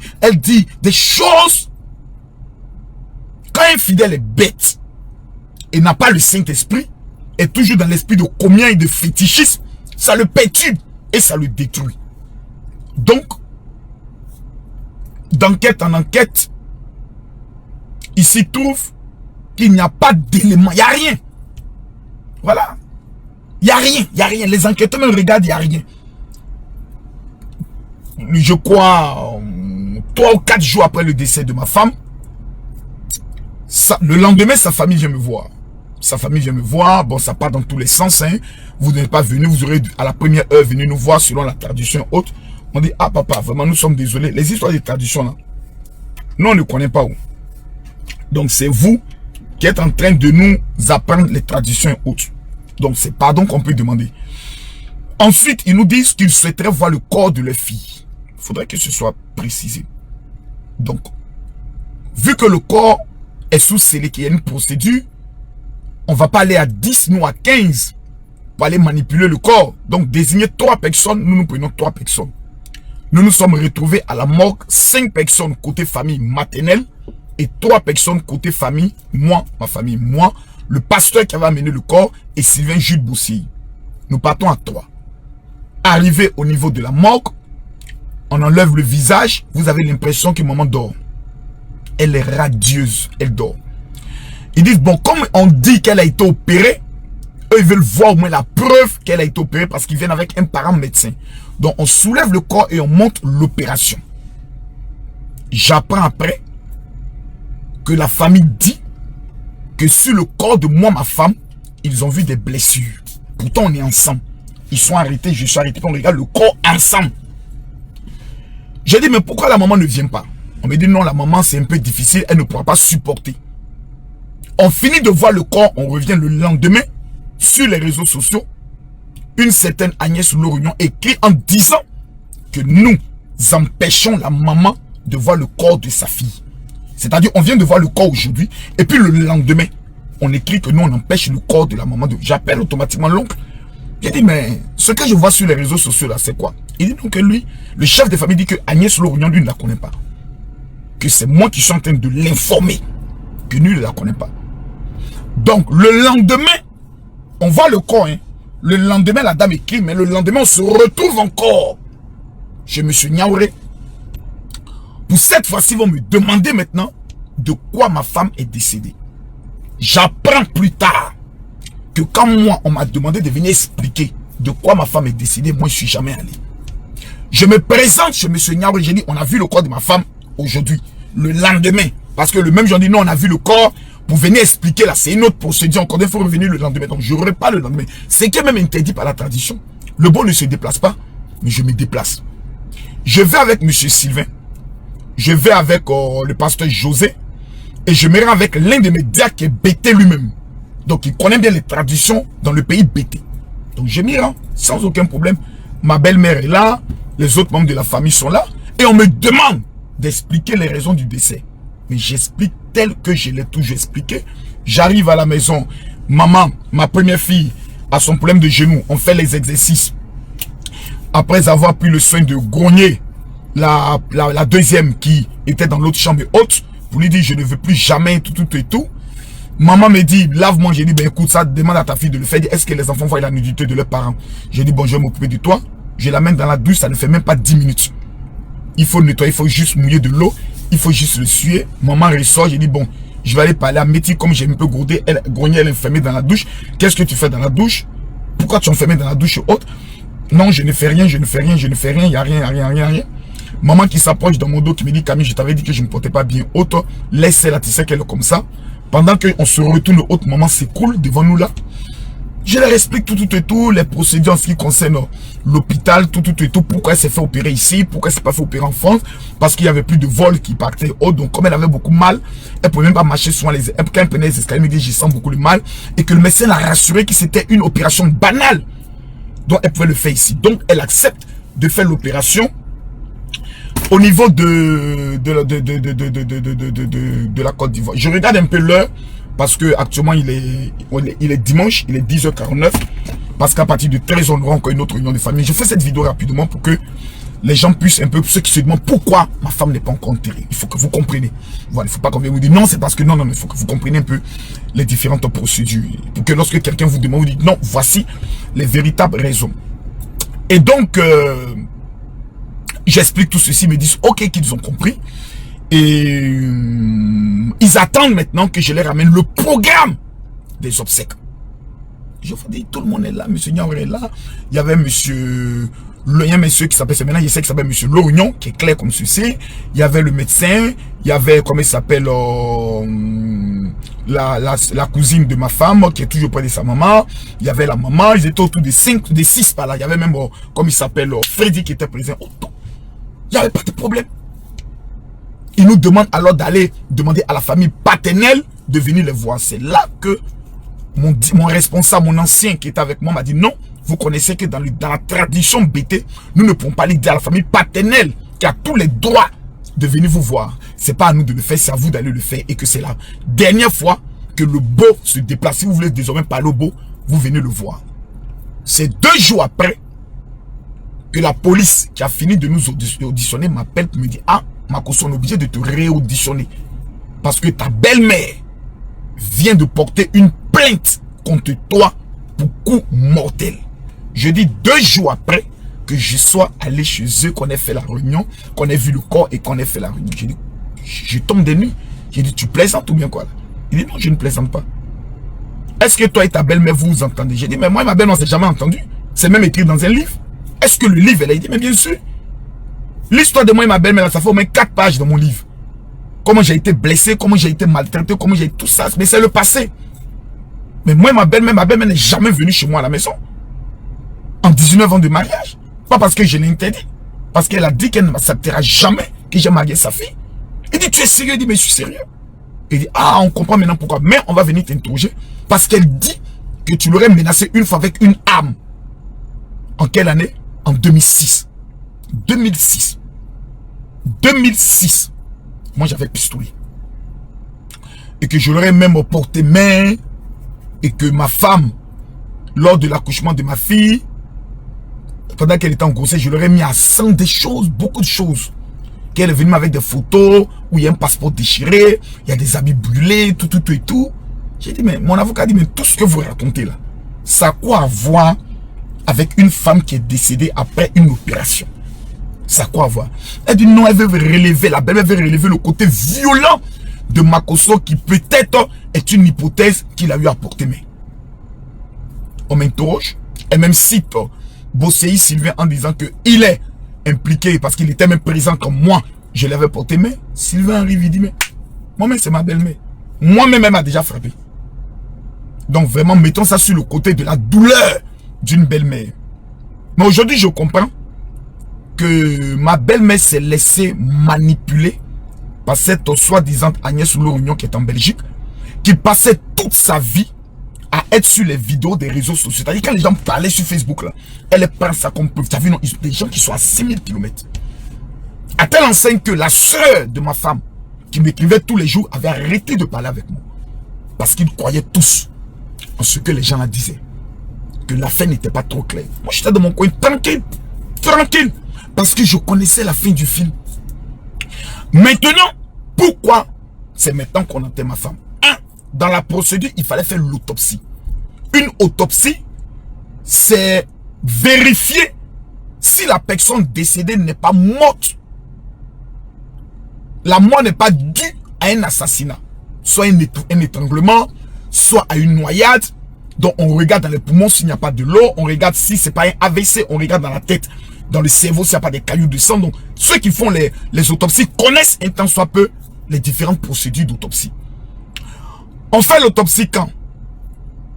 des choses. Quand un fidèle est bête et n'a pas le Saint-Esprit, est toujours dans l'esprit de combien et de fétichisme, ça le perturbe et ça le détruit. Donc, d'enquête en enquête, il s'y trouve qu'il n'y a pas d'éléments, il n'y a rien. Voilà. Il n'y a rien. Les enquêteurs me regardent, il n'y a rien. Je crois, 3 ou 4 jours après le décès de ma femme, le lendemain, sa famille vient me voir. Bon, ça part dans tous les sens. Hein. Vous n'êtes pas venu, vous aurez à la première heure venu nous voir selon la tradition haute. On dit, ah papa, vraiment, nous sommes désolés. Les histoires de tradition, là, nous, on ne connaît pas où. Donc, c'est vous qui êtes en train de nous apprendre les traditions hautes. Donc, c'est pardon qu'on peut demander. Ensuite, ils nous disent qu'ils souhaiteraient voir le corps de leur fille. Il faudrait que ce soit précisé. Donc, vu que le corps est sous scellé, qu'il y a une procédure, on ne va pas aller à 10, nous à 15 pour aller manipuler le corps. Donc, désigner 3 personnes, nous prenons 3 personnes. Nous nous sommes retrouvés à la morgue, 5 personnes côté famille maternelle et 3 personnes côté famille, moi, ma famille, moi, le pasteur qui avait amené le corps et Sylvain Jules Boussy. Nous partons à 3. Arrivé au niveau de la morgue, on enlève le visage, vous avez l'impression que maman dort. Elle est radieuse, elle dort. Ils disent, bon, comme on dit qu'elle a été opérée, eux, ils veulent voir au moins la preuve qu'elle a été opérée parce qu'ils viennent avec un parent médecin. Donc, on soulève le corps et on monte l'opération. J'apprends après que la famille dit que sur le corps de moi, ma femme, ils ont vu des blessures. Pourtant, on est ensemble. Ils sont arrêtés, je suis arrêté, on regarde le corps ensemble. J'ai dit, mais pourquoi la maman ne vient pas? On me dit, non, la maman, c'est un peu difficile, elle ne pourra pas supporter. On finit de voir le corps, on revient le lendemain sur les réseaux sociaux. Une certaine Agnès Lorignon écrit en disant que nous empêchons la maman de voir le corps de sa fille. C'est-à-dire, on vient de voir le corps aujourd'hui, et puis le lendemain, on écrit que nous, on empêche le corps de la maman. J'appelle automatiquement l'oncle. J'ai dit, mais ce que je vois sur les réseaux sociaux là, c'est quoi? Il dit donc que lui, le chef de famille dit que Agnès Lorignon, lui, ne la connaît pas. Que c'est moi qui suis en train de l'informer. Que lui, ne la connaît pas. Donc, le lendemain, on voit le corps. Hein. Le lendemain, la dame écrit, mais le lendemain, on se retrouve encore chez M. Niaouré. Pour cette fois-ci, ils vont me demander maintenant de quoi ma femme est décédée. J'apprends plus tard que quand moi, on m'a demandé de venir expliquer de quoi ma femme est décédée, moi, je ne suis jamais allé. Je me présente chez M. Niaouré, j'ai dit, on a vu le corps de ma femme aujourd'hui, le lendemain. Parce que le même jour, on dit, non, on a vu le corps. Pour venir expliquer là, c'est une autre procédure. Encore il faut revenir le lendemain. Donc je n'aurai pas le lendemain. C'est quand même interdit par la tradition. Le bon ne se déplace pas, mais je me déplace. Je vais avec M. Sylvain. Je vais avec le pasteur José. Et je me rends avec l'un de mes diacres qui est Bété lui-même. Donc il connaît bien les traditions dans le pays Bété. Donc je m'y rends sans aucun problème. Ma belle-mère est là. Les autres membres de la famille sont là. Et on me demande d'expliquer les raisons du décès. Mais j'explique tel que je l'ai toujours expliqué. J'arrive à la maison. Maman, ma première fille, a son problème de genou. On fait les exercices. Après avoir pris le soin de grogner la deuxième qui était dans l'autre chambre haute, pour lui dire je ne veux plus jamais tout. Maman me dit lave-moi. J'ai dit ben écoute ça, demande à ta fille de le faire. Est-ce que les enfants voient la nudité de leurs parents? J'ai dit bon je vais m'occuper de toi. Je l'amène dans la douche, ça ne fait même pas 10 minutes. Il faut nettoyer, il faut juste mouiller de l'eau. Il faut juste le suer. Maman ressort. J'ai dit, bon, je vais aller parler à Métis. Comme j'ai un peu grogné, elle est enfermée dans la douche. Qu'est-ce que tu fais dans la douche? Pourquoi tu es enfermée dans la douche haute? Non, je ne fais rien, je ne fais rien. Il n'y a rien. Maman qui s'approche dans mon dos, qui me dit, Camille, je t'avais dit que je ne me portais pas bien haute. Laisse-la, tu sais qu'elle est comme ça. Pendant qu'on se retourne haute, maman s'écoule devant nous là. Je leur explique tout, les procédures en ce qui concerne l'hôpital, tout, pourquoi elle s'est fait opérer ici, pourquoi elle s'est pas fait opérer en France, parce qu'il y avait plus de vols qui partaient haut, donc comme elle avait beaucoup mal, elle pouvait même pas marcher souvent quand elle prenait les escaliers, elle me dit, j'y sens beaucoup le mal, et que le médecin l'a rassuré que c'était une opération banale, donc elle pouvait le faire ici, donc elle accepte de faire l'opération au niveau de la Côte d'Ivoire. Je regarde un peu l'heure, parce que actuellement il est dimanche, il est 10h49. Parce qu'à partir de 13h, on aura encore une autre réunion de famille. Je fais cette vidéo rapidement pour que les gens puissent un peu, ceux qui se demandent pourquoi ma femme n'est pas encore enterrée. Il faut que vous compreniez. Voilà, il ne faut pas qu'on vienne vous dire non, c'est parce que non, il faut que vous compreniez un peu les différentes procédures. Pour que lorsque quelqu'un vous demande, vous dites non, voici les véritables raisons. Et donc, j'explique tout ceci, ils me disent ok, qu'ils ont compris. Et ils attendent maintenant que je leur ramène le programme des obsèques. Je vous dis, tout le monde est là, monsieur Niaouré est là. Il y avait monsieur, il y a un monsieur qui s'appelle, maintenant je sais qu'il s'appelle monsieur Lorignon, qui est clair comme ceci. Il y avait le médecin, il y avait, comment il s'appelle, la cousine de ma femme, qui est toujours près de sa maman. Il y avait la maman, ils étaient autour des 6 par là. Il y avait même, comme il s'appelle, Freddy qui était présent. Il n'y avait pas de problème. Il nous demande alors d'aller demander à la famille paternelle de venir les voir. C'est là que mon responsable, mon ancien qui était avec moi m'a dit non, vous connaissez que dans la tradition BT, nous ne pouvons pas aller dire à la famille paternelle qui a tous les droits de venir vous voir. C'est pas à nous de le faire, c'est à vous d'aller le faire. Et que c'est la dernière fois que le beau se déplace. Si vous voulez désormais parler au beau, vous venez le voir. C'est 2 jours après que la police qui a fini de nous auditionner m'appelle pour me dire: ah, Makosso, on est obligé de te réauditionner parce que ta belle-mère vient de porter une plainte contre toi pour coup mortel. Je dis 2 jours après que je sois allé chez eux, qu'on ait fait la réunion, qu'on ait vu le corps et qu'on ait fait la réunion. J'ai dit, je tombe des nuits. J'ai dit, tu plaisantes ou bien quoi là? Il dit, non, je ne plaisante pas. Est-ce que toi et ta belle-mère vous vous entendez? J'ai dit, mais moi et ma belle-mère, on ne s'est jamais entendu. C'est même écrit dans un livre. Est-ce que le livre, elle a dit, mais bien sûr. L'histoire de moi et ma belle-mère, ça fait au moins 4 pages dans mon livre. Comment j'ai été blessé, comment j'ai été maltraité, comment j'ai tout ça. Mais c'est le passé. Mais moi et ma belle-mère n'est jamais venue chez moi à la maison. En 19 ans de mariage. Pas parce que je l'ai interdit. Parce qu'elle a dit qu'elle ne m'acceptera jamais que j'ai marié sa fille. Il dit, tu es sérieux? Il dit, mais je suis sérieux. Il dit, ah, on comprend maintenant pourquoi. Mais on va venir t'interroger. Parce qu'elle dit que tu l'aurais menacé une fois avec une arme. En quelle année? En 2006. 2006. 2006. Moi, j'avais pistolet. Et que je l'aurais même porté main. Et que ma femme, lors de l'accouchement de ma fille, pendant qu'elle était en grossesse, je leur ai mis à 100 des choses, beaucoup de choses. Qu'elle est venue avec des photos où il y a un passeport déchiré, il y a des habits brûlés, tout et tout. J'ai dit, mais mon avocat dit, mais tout ce que vous racontez là, ça a quoi à voir avec une femme qui est décédée après une opération? Ça a quoi à voir? Elle dit, non, elle veut relever, la belle-mère veut relever le côté violent de Makosso qui peut-être est une hypothèse qu'il a eu à porter main. On m'interroge, et même cite Bossei Sylvain en disant qu'il est impliqué parce qu'il était même présent quand moi je l'avais porté main. Sylvain arrive, il dit, mais moi-même c'est ma belle-mère. Moi-même elle m'a déjà frappé. Donc vraiment mettons ça sur le côté de la douleur d'une belle-mère. Mais aujourd'hui je comprends que ma belle-mère s'est laissée manipuler par cette soi-disant Agnès Oulorignon qui est en Belgique, qui passait toute sa vie à être sur les vidéos des réseaux sociaux. C'est-à-dire quand les gens parlaient sur Facebook, là, elle prend ça comme preuve. Tu as vu, non, des gens qui sont à 6000 km. À telle enseigne que la soeur de ma femme, qui m'écrivait tous les jours, avait arrêté de parler avec moi. Parce qu'ils croyaient tous en ce que les gens la disaient. Que la fin n'était pas trop claire. Moi, j'étais dans mon coin, tranquille. Tranquille. Parce que je connaissais la fin du film. Maintenant, pourquoi c'est maintenant qu'on enterre ma femme? Dans la procédure, il fallait faire l'autopsie. Une autopsie, c'est vérifier si la personne décédée n'est pas morte. La mort n'est pas due à un assassinat. Soit un étranglement, soit à une noyade. Donc on regarde dans les poumons s'il n'y a pas de l'eau. On regarde si c'est pas un AVC. On regarde dans la tête, dans le cerveau s'il n'y a pas des cailloux de sang. Donc ceux qui font les autopsies connaissent un tant soit peu les différentes procédures d'autopsie. On fait l'autopsie quand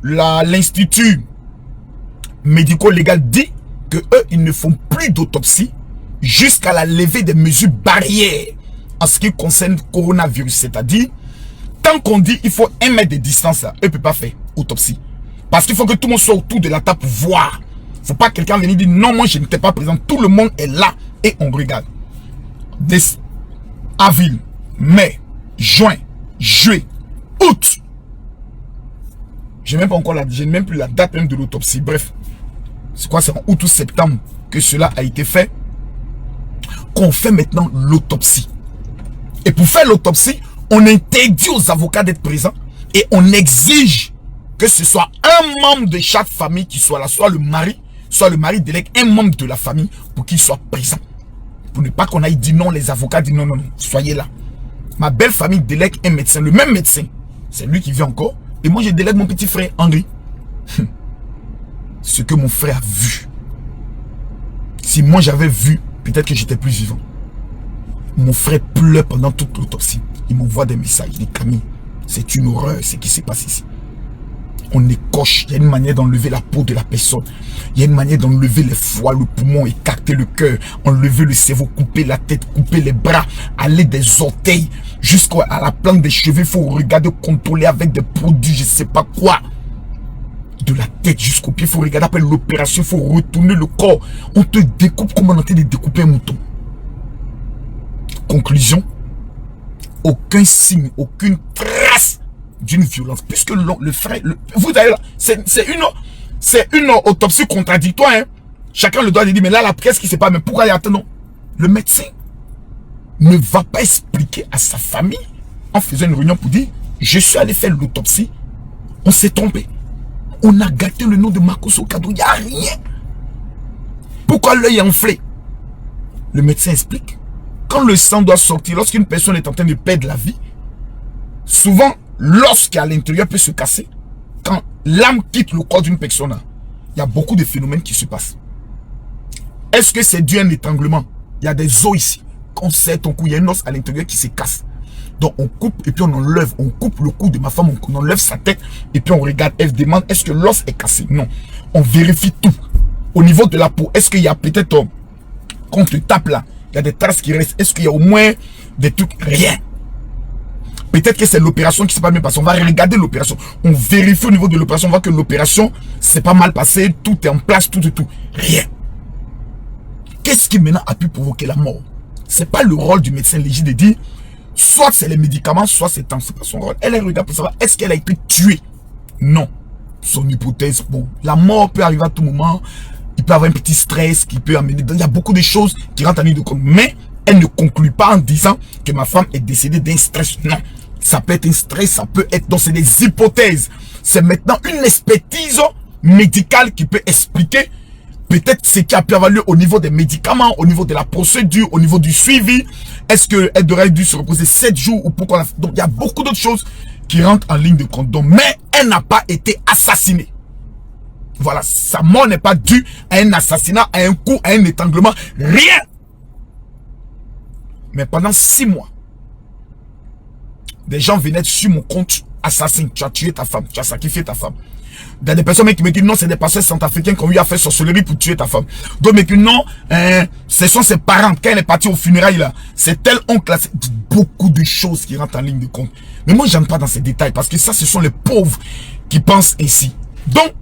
l'institut médico-légal dit que eux, ils ne font plus d'autopsie jusqu'à la levée des mesures barrières en ce qui concerne le coronavirus. C'est-à-dire, tant qu'on dit il faut 1 mètre de distance, là, eux ne peuvent pas faire autopsie. Parce qu'il faut que tout le monde soit autour de la table pour voir. Il ne faut pas quelqu'un venir dire non, moi je n'étais pas présent. Tout le monde est là et on regarde. Avril, mai, juin, juillet, août. Je n'ai même pas encore j'ai même plus la date même de l'autopsie. Bref, c'est quoi? C'est en août ou septembre que cela a été fait. Qu'on fait maintenant l'autopsie. Et pour faire l'autopsie, on interdit aux avocats d'être présents et on exige que ce soit un membre de chaque famille qui soit là, soit le mari délègue un membre de la famille pour qu'il soit présent. Pour ne pas qu'on aille dire non, les avocats disent non, non, non, soyez là. Ma belle famille délègue un médecin, le même médecin. C'est lui qui vient encore. Et moi, je délègue mon petit frère, Henri. Ce que mon frère a vu. Si moi, j'avais vu, peut-être que j'étais plus vivant. Mon frère pleure pendant toute l'autopsie. Il m'envoie des messages. Il dit, Camille, c'est une horreur ce qui s'est passé ici. On écoche. Il y a une manière d'enlever la peau de la personne. Il y a une manière d'enlever les foies, le poumon, écarter le cœur, enlever le cerveau, couper la tête, couper les bras, aller des orteils jusqu'à la plante des cheveux. Il faut regarder, contrôler avec des produits, je ne sais pas quoi. de la tête jusqu'au pied. Il faut regarder après l'opération, il faut retourner le corps. On te découpe comme on est en train de découper un mouton. Conclusion, aucun signe, aucune trace d'une violence. Puisque le frère, vous allez là, c'est une autopsie contradictoire. Hein. Chacun le doit dire, mais là, qu'est-ce qui se passe? Mais pourquoi il y a non? Le médecin ne va pas expliquer à sa famille en faisant une réunion pour dire, je suis allé faire l'autopsie, on s'est trompé. On a gâté le nom de Marcos Ocado, il n'y a rien. Pourquoi l'œil est enflé? Le médecin explique. Quand le sang doit sortir, lorsqu'une personne est en train de perdre la vie, souvent, lorsqu'à l'intérieur peut se casser, quand l'âme quitte le corps d'une personne, il y a beaucoup de phénomènes qui se passent. Est-ce que c'est dû à un étranglement? Il y a des os ici. Quand on serre ton cou, il y a un os à l'intérieur qui se casse. Donc on coupe et puis on enlève. On coupe le cou de ma femme, on enlève sa tête et puis on regarde. Elle demande, est-ce que l'os est cassé? Non. On vérifie tout. Au niveau de la peau, est-ce qu'il y a peut-être, quand on te tape là, il y a des traces qui restent. Est-ce qu'il y a au moins des trucs? Rien. Peut-être que c'est l'opération qui s'est pas bien passée. On va regarder l'opération. On vérifie au niveau de l'opération. On voit que l'opération s'est pas mal passée. Tout est en place, tout. Rien. Qu'est-ce qui maintenant a pu provoquer la mort? C'est pas le rôle du médecin légiste de dire, soit c'est les médicaments, soit c'est pas son rôle. Elle regarde pour savoir, est-ce qu'elle a été tuée? Non. Son hypothèse, bon, la mort peut arriver à tout moment. Il peut avoir un petit stress qui peut amener. Il y a beaucoup de choses qui rentrent en ligne de compte. Mais elle ne conclut pas en disant que ma femme est décédée d'un stress. Non. Ça peut être un stress, ça peut être. Donc, c'est des hypothèses. C'est maintenant une expertise médicale qui peut expliquer peut-être ce qui a pu avoir lieu au niveau des médicaments, au niveau de la procédure, au niveau du suivi. Est-ce qu'elle aurait dû se reposer 7 jours ou pourquoi? Donc, il y a beaucoup d'autres choses qui rentrent en ligne de compte. Donc, mais elle n'a pas été assassinée. Voilà, sa mort n'est pas due à un assassinat, à un coup, à un étranglement, rien. Mais pendant 6 mois, des gens venaient sur mon compte, assassin, tu as tué ta femme, tu as sacrifié ta femme. Il y a des personnes qui me disent non, c'est des pasteurs centrafricains qui ont eu à faire sorcellerie pour tuer ta femme. D'autres me disent non, ce sont ses parents, quand elle est partie au funérailles là, c'est tel oncle là, c'est beaucoup de choses qui rentrent en ligne de compte. Mais moi, j'aime pas dans ces détails parce que ça, ce sont les pauvres qui pensent ainsi. Donc,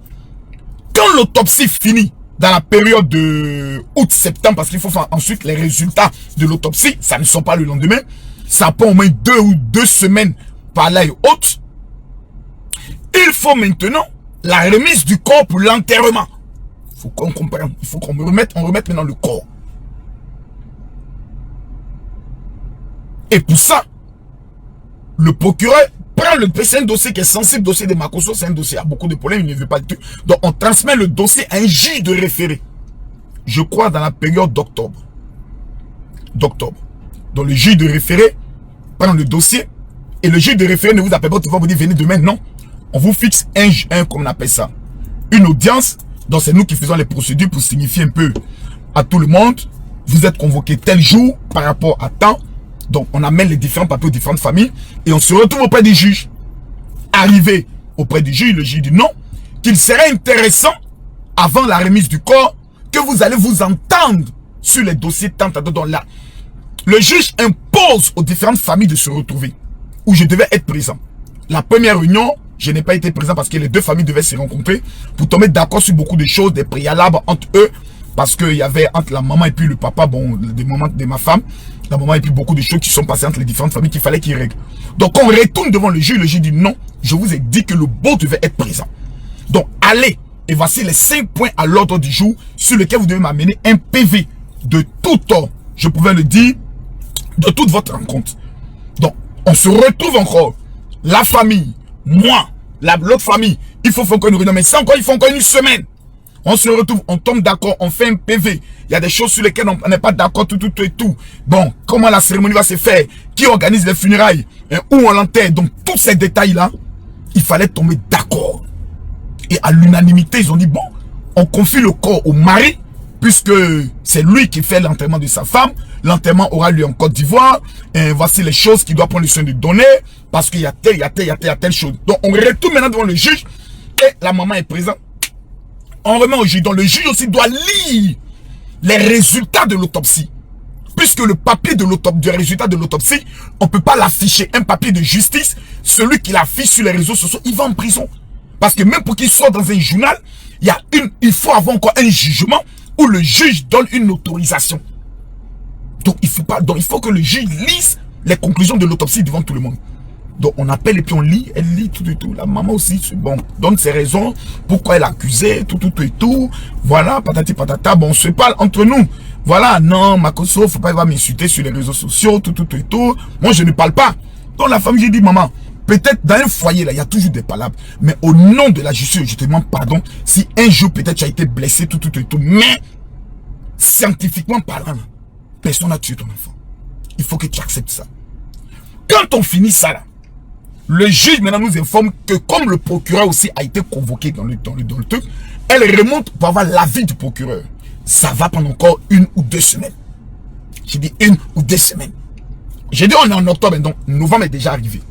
quand l'autopsie finit dans la période de août-septembre, parce qu'il faut faire ensuite les résultats de l'autopsie, ça ne sont pas le lendemain, ça prend au moins 2 semaines par là et autres. Il faut maintenant la remise du corps pour l'enterrement. Il faut qu'on comprenne, il faut qu'on remette maintenant le corps. Et pour ça, le procureur prend c'est un dossier qui est sensible, dossier de Makosso, c'est un dossier, il y a beaucoup de problèmes, il ne veut pas du tout. Donc on transmet le dossier à un juge de référé. Je crois dans la période d'octobre. Donc le juge de référé prend le dossier et le juge de référé ne vous appelle pas, vous dire venez demain, non. On vous fixe un comme on appelle ça, une audience. Donc c'est nous qui faisons les procédures pour signifier un peu à tout le monde, vous êtes convoqué tel jour par rapport à temps. Donc on amène les différents papiers aux différentes familles et on se retrouve auprès du juge. Arrivé auprès du juge, le juge dit non, qu'il serait intéressant avant la remise du corps que vous allez vous entendre sur les dossiers tant à donc là. Le juge impose aux différentes familles de se retrouver où je devais être présent. La première réunion, je n'ai pas été présent parce que les 2 familles devaient se rencontrer pour tomber d'accord sur beaucoup de choses, des préalables entre eux, parce qu'il y avait entre la maman et puis le papa, bon, des moments de ma femme, la maman et puis beaucoup de choses qui sont passées entre les différentes familles qu'il fallait qu'ils règlent. Donc on retourne devant le juge dit non, je vous ai dit que le beau devait être présent. Donc allez, et voici les 5 points à l'ordre du jour sur lesquels vous devez m'amener un PV de tout temps, je pouvais le dire, de toute votre rencontre. Donc on se retrouve encore, la famille, moi, l'autre famille, il faut faire encore une réunion, mais ça encore, il faut encore une semaine. On se retrouve, on tombe d'accord, on fait un PV. Il y a des choses sur lesquelles on n'est pas d'accord, tout et tout. Bon, comment la cérémonie va se faire? Qui organise les funérailles? Où on l'enterre? Donc, tous ces détails-là, il fallait tomber d'accord. Et à l'unanimité, ils ont dit, bon, on confie le corps au mari, puisque c'est lui qui fait l'enterrement de sa femme. L'enterrement aura lieu en Côte d'Ivoire. Voici les choses qu'il doit prendre le soin de donner, parce qu'il y a telle chose. Donc, on retourne maintenant devant le juge, et la maman est présente. On remet au juge. Donc le juge aussi doit lire les résultats de l'autopsie. Puisque le papier de du résultat de l'autopsie, on ne peut pas l'afficher. Un papier de justice, celui qui l'affiche sur les réseaux sociaux, il va en prison. Parce que même pour qu'il soit dans un journal, il faut avoir encore un jugement où le juge donne une autorisation. Donc il faut que le juge lise les conclusions de l'autopsie devant tout le monde. Donc on appelle et puis on lit, elle lit tout et tout. La maman aussi, bon, donne ses raisons, pourquoi elle a accusé, tout et tout. Voilà, patati patata, bon, on se parle entre nous. Voilà, non, Makosso, faut pas m'insulter sur les réseaux sociaux, tout et tout. Moi, je ne parle pas. Donc la femme, j'ai dit, maman, peut-être dans un foyer, là, il y a toujours des palabres. Mais au nom de la justice, je te demande pardon si un jour, peut-être, tu as été blessé, tout et tout. Mais, scientifiquement parlant, personne n'a tué ton enfant. Il faut que tu acceptes ça. Quand on finit ça, là, le juge maintenant nous informe que comme le procureur aussi a été convoqué dans le truc, elle remonte pour avoir l'avis du procureur. Ça va pendant encore 1 ou 2 semaines. J'ai dit 1 ou 2 semaines. J'ai dit on est en octobre, donc novembre est déjà arrivé.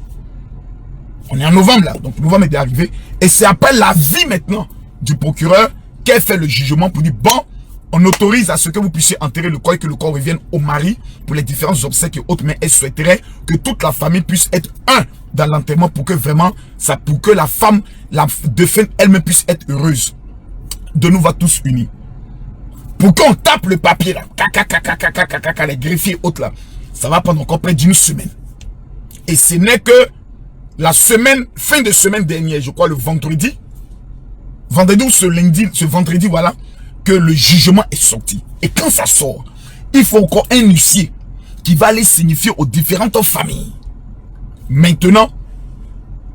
On est en novembre là, donc novembre est déjà arrivé. Et c'est après l'avis maintenant du procureur qu'elle fait le jugement pour dire bon, on autorise à ce que vous puissiez enterrer le corps et que le corps revienne au mari pour les différents obsèques et autres, mais elle souhaiterait que toute la famille puisse être un dans l'enterrement pour que vraiment, pour que la femme, la défunte elle-même puisse être heureuse. De nous va tous unis. Pour qu'on tape le papier là, les greffiers et autres là, ça va prendre encore près d'1 semaine. Et ce n'est que la semaine, fin de semaine dernière, je crois le vendredi ou ce vendredi, voilà, que le jugement est sorti. Et quand ça sort, il faut encore un huissier qui va aller signifier aux différentes familles. Maintenant,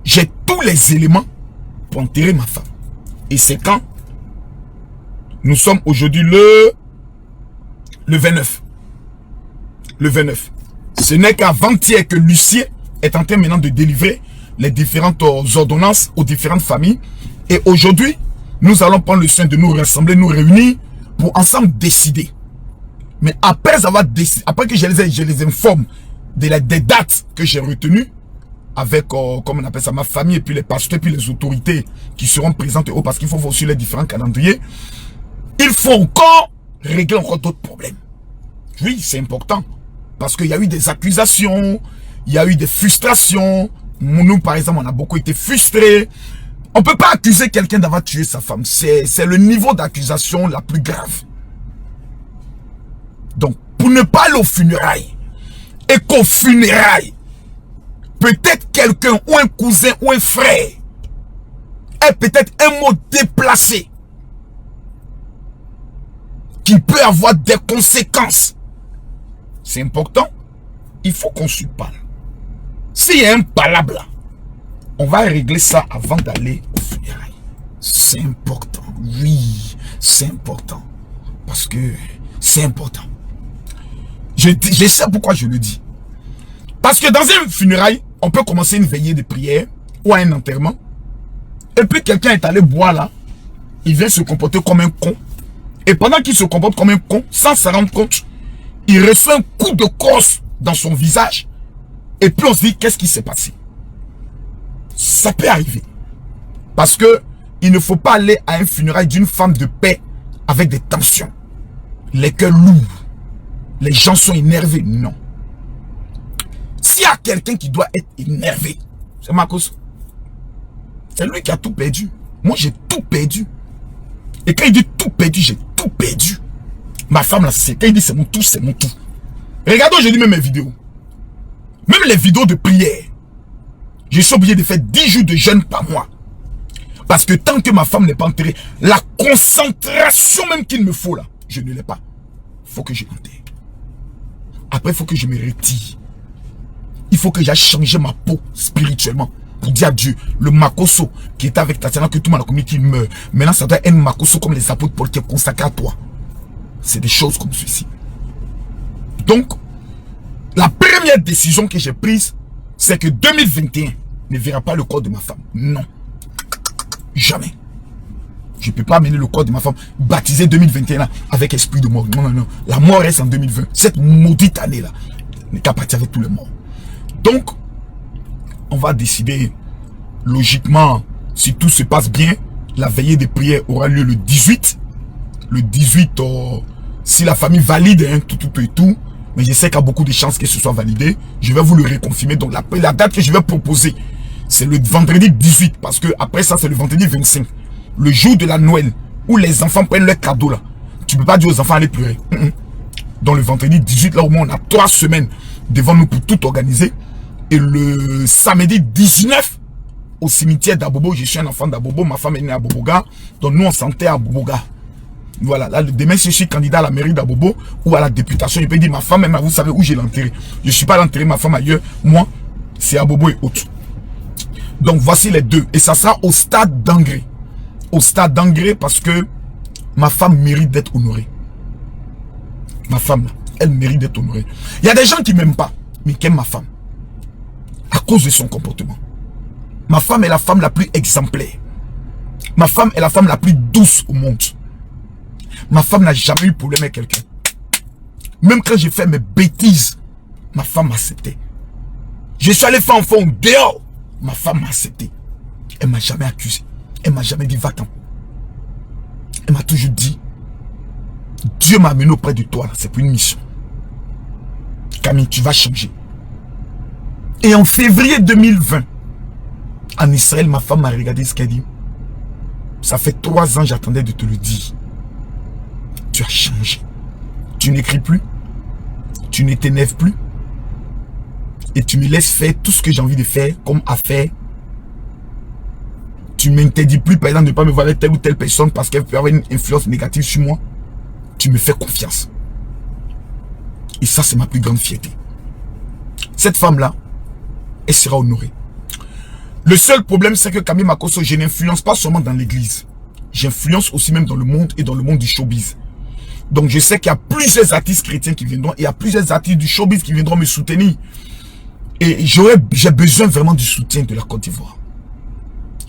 j'ai tous les éléments pour enterrer ma femme. Et c'est quand? Nous sommes aujourd'hui le 29. Le 29. Ce n'est qu'avant-hier que l'huissier est en train maintenant de délivrer les différentes ordonnances aux différentes familles. Et aujourd'hui, nous allons prendre le soin de nous rassembler, nous réunir pour ensemble décider. Mais après avoir décidé, après que je les informe des dates que j'ai retenues avec, comme on appelle ça, ma famille et puis les pasteurs et puis les autorités qui seront présentes, parce qu'il faut voir aussi les différents calendriers, il faut encore régler encore d'autres problèmes. Oui, c'est important. Parce qu'il y a eu des accusations, il y a eu des frustrations. Nous, par exemple, on a beaucoup été frustrés. On ne peut pas accuser quelqu'un d'avoir tué sa femme. C'est le niveau d'accusation la plus grave. Donc, pour ne pas aller aux funérailles, et qu'aux funérailles, peut-être quelqu'un ou un cousin ou un frère ait peut-être un mot déplacé qui peut avoir des conséquences. C'est important. Il faut qu'on se parle. S'il y a un palabre là, on va régler ça avant d'aller au funérailles. C'est important. Oui, c'est important. Parce que c'est important. Je sais pourquoi je le dis. Parce que dans un funérailles, on peut commencer une veillée de prière ou un enterrement. Et puis quelqu'un est allé boire là. Il vient se comporter comme un con. Et pendant qu'il se comporte comme un con, sans s'en rendre compte, il reçoit un coup de crosse dans son visage. Et puis on se dit, qu'est-ce qui s'est passé? Ça peut arriver. Parce que il ne faut pas aller à un funérail d'une femme de paix avec des tensions. Les cœurs lourds. Les gens sont énervés. Non. S'il y a quelqu'un qui doit être énervé, c'est Marcos. C'est lui qui a tout perdu. Moi, j'ai tout perdu. Et quand il dit tout perdu, j'ai tout perdu. Ma femme, là, c'est quand il dit c'est mon tout, c'est mon tout. Regardez aujourd'hui même mes vidéos. Même les vidéos de prière. Je suis obligé de faire 10 jours de jeûne par mois. Parce que tant que ma femme n'est pas enterrée, la concentration même qu'il me faut là, je ne l'ai pas. Il faut que je l'enterre. Après, il faut que je me retire. Il faut que j'aille changer ma peau spirituellement. Pour dire à Dieu, le Makosso qui était avec Tatiana, que tout le monde a commis, qu'il meurt. Maintenant, ça doit être un Makosso comme les apôtres Paul qui est consacré à toi. C'est des choses comme ceci. Donc, la première décision que j'ai prise, c'est que 2021 ne verra pas le corps de ma femme. Non. Jamais. Je ne peux pas amener le corps de ma femme baptisé 2021 là, avec esprit de mort. Non, non, non. La mort reste en 2020. Cette maudite année là n'est qu'à partir avec tous les morts. Donc, on va décider logiquement, si tout se passe bien, la veillée de prière aura lieu le 18. Le 18, si la famille valide hein, tout et tout, mais je sais qu'il y a beaucoup de chances que ce soit validé, je vais vous le reconfirmer. Donc la date que je vais proposer, C'est le vendredi 18, parce que après ça, c'est le vendredi 25. Le jour de la Noël, où les enfants prennent leurs cadeaux là. Tu peux pas dire aux enfants allez pleurer. Donc le vendredi 18, là au moins on a 3 semaines devant nous pour tout organiser. Et le samedi 19, au cimetière d'Abobo, je suis un enfant d'Abobo, ma femme est née à Boboga. Donc nous on s'enterre à Boboga. Voilà, là demain si je suis candidat à la mairie d'Abobo ou à la députation, je peux dire ma femme, même vous savez où j'ai l'enterré. Je ne suis pas l'enterré ma femme ailleurs, moi c'est Abobo et autres. Donc voici les deux. Et ça sera au stade d'Angré. Au stade d'Angré parce que ma femme mérite d'être honorée. Ma femme, elle mérite d'être honorée. Il y a des gens qui ne m'aiment pas, mais qui aiment ma femme. À cause de son comportement. Ma femme est la femme la plus exemplaire. Ma femme est la femme la plus douce au monde. Ma femme n'a jamais eu problème avec quelqu'un. Même quand j'ai fait mes bêtises, ma femme m'a accepté. Je suis allé faire un fond dehors. Ma femme m'a accepté. Elle m'a jamais accusé. Elle m'a jamais dit va-t'en. Elle m'a toujours dit Dieu m'a amené auprès de toi. C'est pour une mission. Camille, tu vas changer. Et en février 2020, en Israël, ma femme m'a regardé ce qu'elle dit. Ça fait 3 ans j'attendais de te le dire. Tu as changé. Tu n'écris plus. Tu ne t'énerves plus. Et tu me laisses faire tout ce que j'ai envie de faire comme affaire. Tu ne m'interdis plus, par exemple, de ne pas me voir avec telle ou telle personne parce qu'elle peut avoir une influence négative sur moi. Tu me fais confiance. Et ça, c'est ma plus grande fierté. Cette femme-là, elle sera honorée. Le seul problème, c'est que Camille Makosso, je n'influence pas seulement dans l'église. J'influence aussi même dans le monde et dans le monde du showbiz. Donc, je sais qu'il y a plusieurs artistes chrétiens qui viendront. Et il y a plusieurs artistes du showbiz qui viendront me soutenir. Et j'ai besoin vraiment du soutien de la Côte d'Ivoire.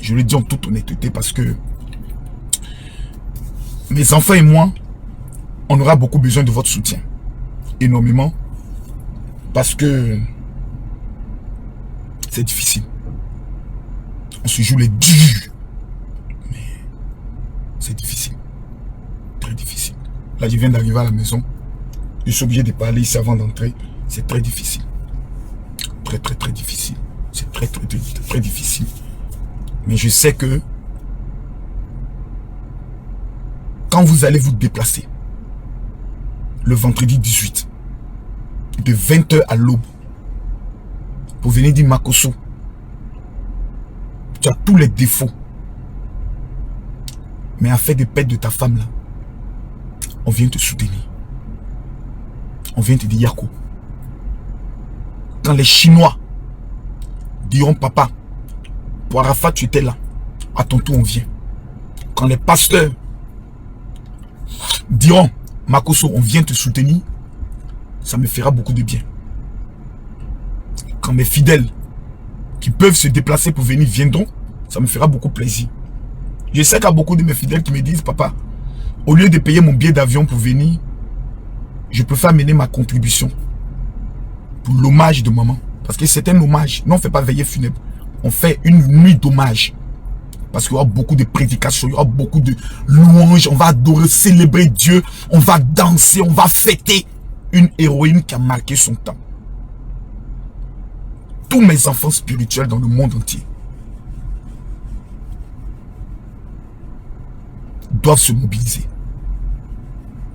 Je le dis en toute honnêteté parce que mes enfants et moi, on aura beaucoup besoin de votre soutien. Énormément. Parce que c'est difficile. On se joue les durs. Mais c'est difficile. Très difficile. Là, je viens d'arriver à la maison. Je suis obligé de parler ici avant d'entrer. C'est très difficile. Très, très, très difficile. C'est très, très, très, très difficile. Mais je sais que quand vous allez vous déplacer, le vendredi 18, de 20h à l'aube, pour venir dire Makosso, tu as tous les défauts. Mais à faire des pètes de ta femme là, on vient te soutenir. On vient te dire Yako. Quand les Chinois diront papa, pour Arafat tu étais là, à ton tour on vient. Quand les pasteurs diront Makosso on vient te soutenir, ça me fera beaucoup de bien. Quand mes fidèles qui peuvent se déplacer pour venir viendront, ça me fera beaucoup plaisir. Je sais qu'il y a beaucoup de mes fidèles qui me disent papa, au lieu de payer mon billet d'avion pour venir, je préfère amener ma contribution pour l'hommage de maman. Parce que c'est un hommage. Nous on ne fait pas veillée funèbre. On fait une nuit d'hommage. Parce qu'il y aura beaucoup de prédications, il y aura beaucoup de louanges. On va adorer, célébrer Dieu. On va danser, on va fêter une héroïne qui a marqué son temps. Tous mes enfants spirituels dans le monde entier doivent se mobiliser.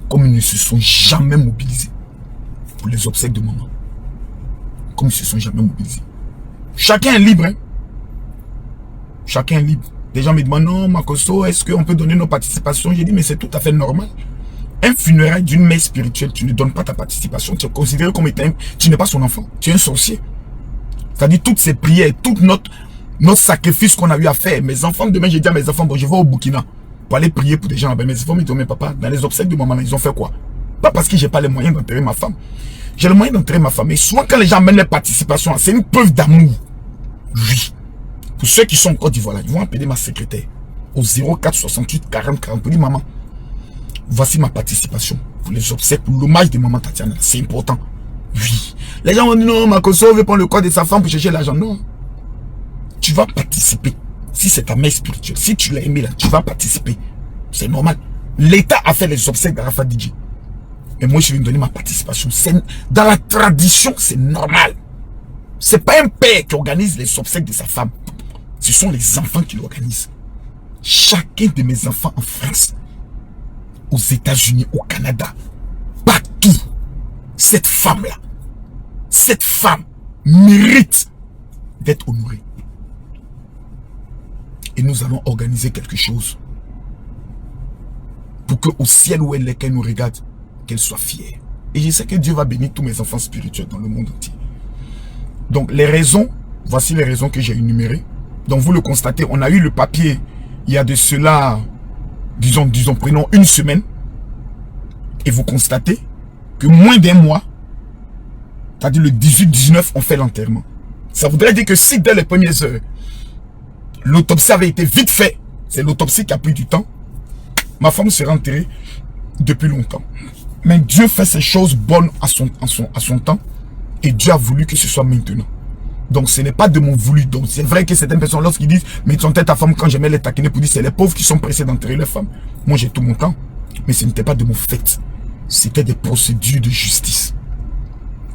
Comme ils ne se sont jamais mobilisés pour les obsèques de maman. Comme ils ne se sont jamais mobilisés. Chacun est libre. Hein? Chacun est libre. Des gens me demandent, non, Makosso, est-ce qu'on peut donner nos participations? J'ai dit, mais c'est tout à fait normal. Un funérail d'une mère spirituelle, tu ne donnes pas ta participation. Tu es considéré comme étant, tu n'es pas son enfant. Tu es un sorcier. C'est-à-dire, toutes ces prières, tout notre sacrifice qu'on a eu à faire. Mes enfants, demain, j'ai dit à mes enfants, bon, je vais au Burkina pour aller prier pour des gens. Ben, mes enfants me disent, mais papa, dans les obsèques de maman, ils ont fait quoi? Pas parce que j'ai pas les moyens d'enterrer ma femme. J'ai le moyen d'enterrer ma femme. Et souvent, quand les gens amènent les participations, c'est une preuve d'amour. Oui. Pour ceux qui sont en Côte d'Ivoire, ils vont appeler ma secrétaire au 04 68 40 40 pour dire maman, voici ma participation pour les obsèques, pour l'hommage de maman Tatiana. C'est important. Oui. Les gens vont dire non, Makosso veut prendre le corps de sa femme pour chercher l'argent. Non. Tu vas participer. Si c'est ta mère spirituelle, si tu l'as aimé là, tu vas participer. C'est normal. L'État a fait les obsèques d'Arafat DJ. Mais moi, je vais me donner ma participation. Dans la tradition, c'est normal. C'est pas un père qui organise les obsèques de sa femme. Ce sont les enfants qui l'organisent. Chacun de mes enfants en France, aux États-Unis, au Canada, partout, cette femme mérite d'être honorée. Et nous allons organiser quelque chose pour qu'au ciel où elle est, qu'elle nous regarde, qu'elle soit fière. Et je sais que Dieu va bénir tous mes enfants spirituels dans le monde entier. Donc les raisons, voici les raisons que j'ai énumérées. Donc vous le constatez, on a eu le papier il y a de cela, disons, prenons une semaine. Et vous constatez que moins d'un mois, c'est-à-dire le 18-19, on fait l'enterrement. Ça voudrait dire que si dès les premières heures, l'autopsie avait été vite faite, c'est l'autopsie qui a pris du temps, ma femme serait enterrée depuis longtemps. Mais Dieu fait ces choses bonnes à son temps. Et Dieu a voulu que ce soit maintenant. Donc ce n'est pas de mon voulu. Donc c'est vrai que certaines personnes, lorsqu'ils disent, mais ils sont tête à femme, quand j'aimais les taquiner pour dire, c'est les pauvres qui sont pressés d'enterrer les femmes. Moi j'ai tout mon temps. Mais ce n'était pas de mon fait. C'était des procédures de justice.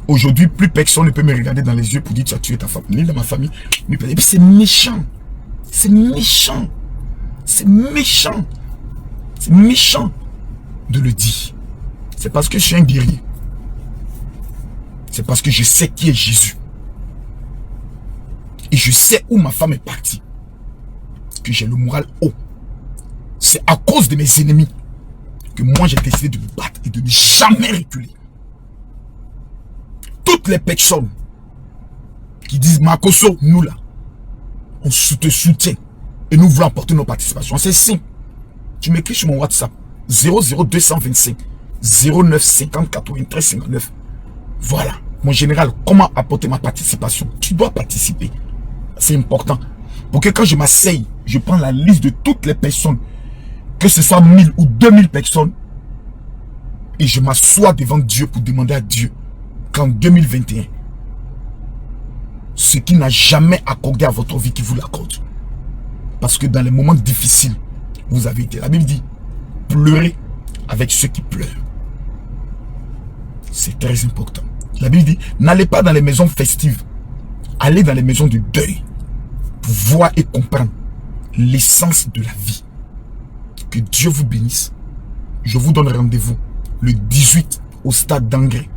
Aujourd'hui, plus personne ne peut me regarder dans les yeux pour dire, tu as tué ta femme. Ni dans ma famille. Et puis c'est méchant. C'est méchant. C'est méchant. C'est méchant de le dire. C'est parce que je suis un guerrier. C'est parce que je sais qui est Jésus. Et je sais où ma femme est partie. Que j'ai le moral haut. C'est à cause de mes ennemis que moi j'ai décidé de me battre et de ne jamais reculer. Toutes les personnes qui disent Makoso, nous là, on te soutient et nous voulons apporter nos participations. C'est simple. Tu m'écris sur mon WhatsApp 00225 09 50 93 59. Voilà. Mon général, comment apporter ma participation? Tu dois participer. C'est important. Pour que quand je m'asseye, je prends la liste de toutes les personnes, que ce soit 1000 ou 2000 personnes, et je m'assois devant Dieu pour demander à Dieu qu'en 2021, ce qui n'a jamais accordé à votre vie, qui vous l'accorde. Parce que dans les moments difficiles, vous avez été. La Bible dit, pleurez avec ceux qui pleurent. C'est très important. La Bible dit, n'allez pas dans les maisons festives. Allez dans les maisons de deuil. Pour voir et comprendre l'essence de la vie. Que Dieu vous bénisse. Je vous donne rendez-vous le 18 au stade d'Angré.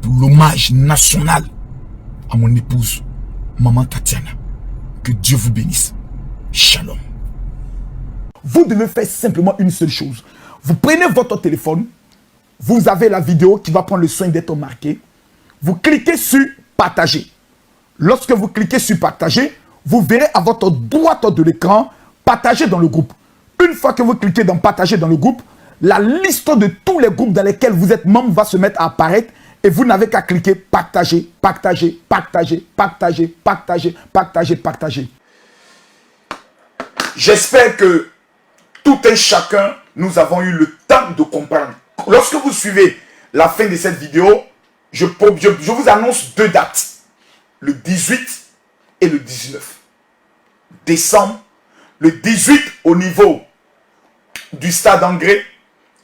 Pour l'hommage national à mon épouse, Maman Tatiana. Que Dieu vous bénisse. Shalom. Vous devez faire simplement une seule chose. Vous prenez votre téléphone. Vous avez la vidéo qui va prendre le soin d'être marquée. Vous cliquez sur partager. Lorsque vous cliquez sur partager, vous verrez à votre droite de l'écran partager dans le groupe. Une fois que vous cliquez dans partager dans le groupe, la liste de tous les groupes dans lesquels vous êtes membre va se mettre à apparaître et vous n'avez qu'à cliquer partager, partager, partager, partager, partager, partager, partager. J'espère que tout un chacun, nous avons eu le temps de comprendre. Lorsque vous suivez la fin de cette vidéo, je vous annonce deux dates. Le 18 et le 19 décembre. Le 18 au niveau du stade Angré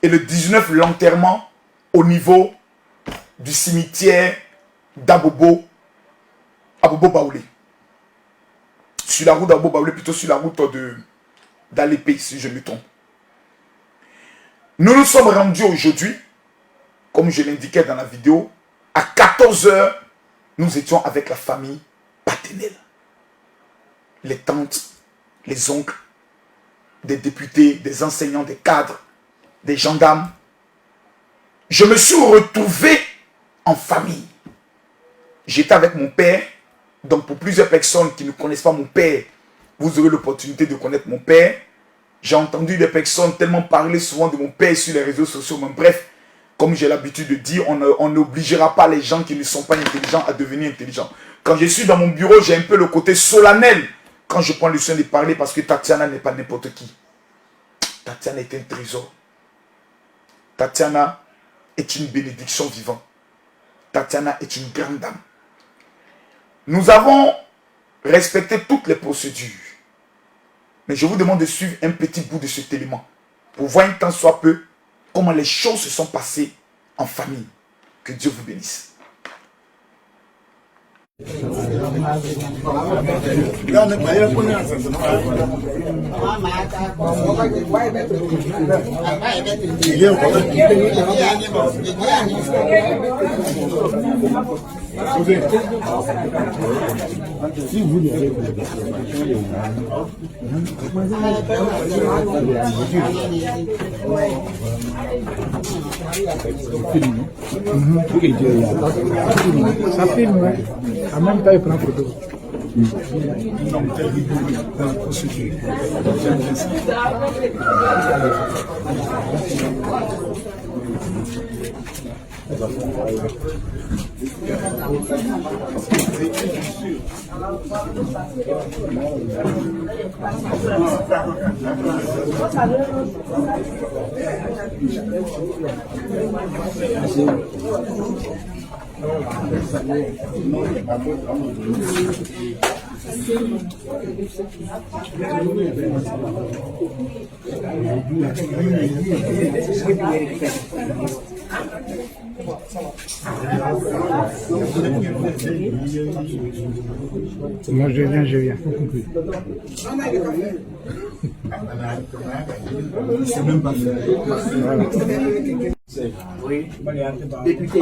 et le 19 l'enterrement au niveau du cimetière d'Abobo Baoulé. Sur la route d'Abobo Baoulé, plutôt sur la route d'Alépé, si je me trompe. Nous nous sommes rendus aujourd'hui, comme je l'indiquais dans la vidéo, à 14 h, nous étions avec la famille paternelle. Les tantes, les oncles, des députés, des enseignants, des cadres, des gendarmes. Je me suis retrouvé en famille. J'étais avec mon père. Donc pour plusieurs personnes qui ne connaissent pas mon père, vous aurez l'opportunité de connaître mon père. J'ai entendu des personnes tellement parler souvent de mon père sur les réseaux sociaux. Mais bref, comme j'ai l'habitude de dire, on n'obligera pas les gens qui ne sont pas intelligents à devenir intelligents. Quand je suis dans mon bureau, j'ai un peu le côté solennel quand je prends le soin de parler parce que Tatiana n'est pas n'importe qui. Tatiana est un trésor. Tatiana est une bénédiction vivante. Tatiana est une grande dame. Nous avons respecté toutes les procédures. Mais je vous demande de suivre un petit bout de cet élément pour voir un tant soit peu comment les choses se sont passées en famille. Que Dieu vous bénisse. Ça filme, ouais. En même temps, il prend photo. Moi je viens. C'est même pas fait. Oui, député.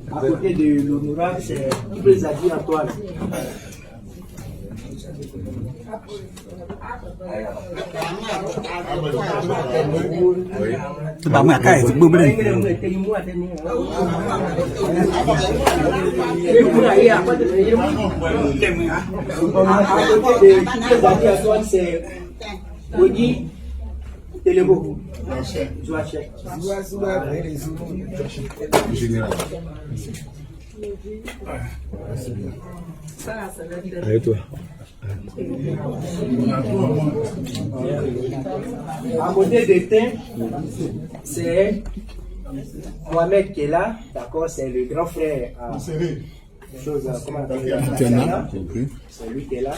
À côté de l'honorable, c'est Président Antoine. C'est Odi Telebo. Général. Allez toi. À côté de Thym, c'est Mohamed qui est là, d'accord, c'est le grand frère à chose, comment on appelle, c'est lui qui est là.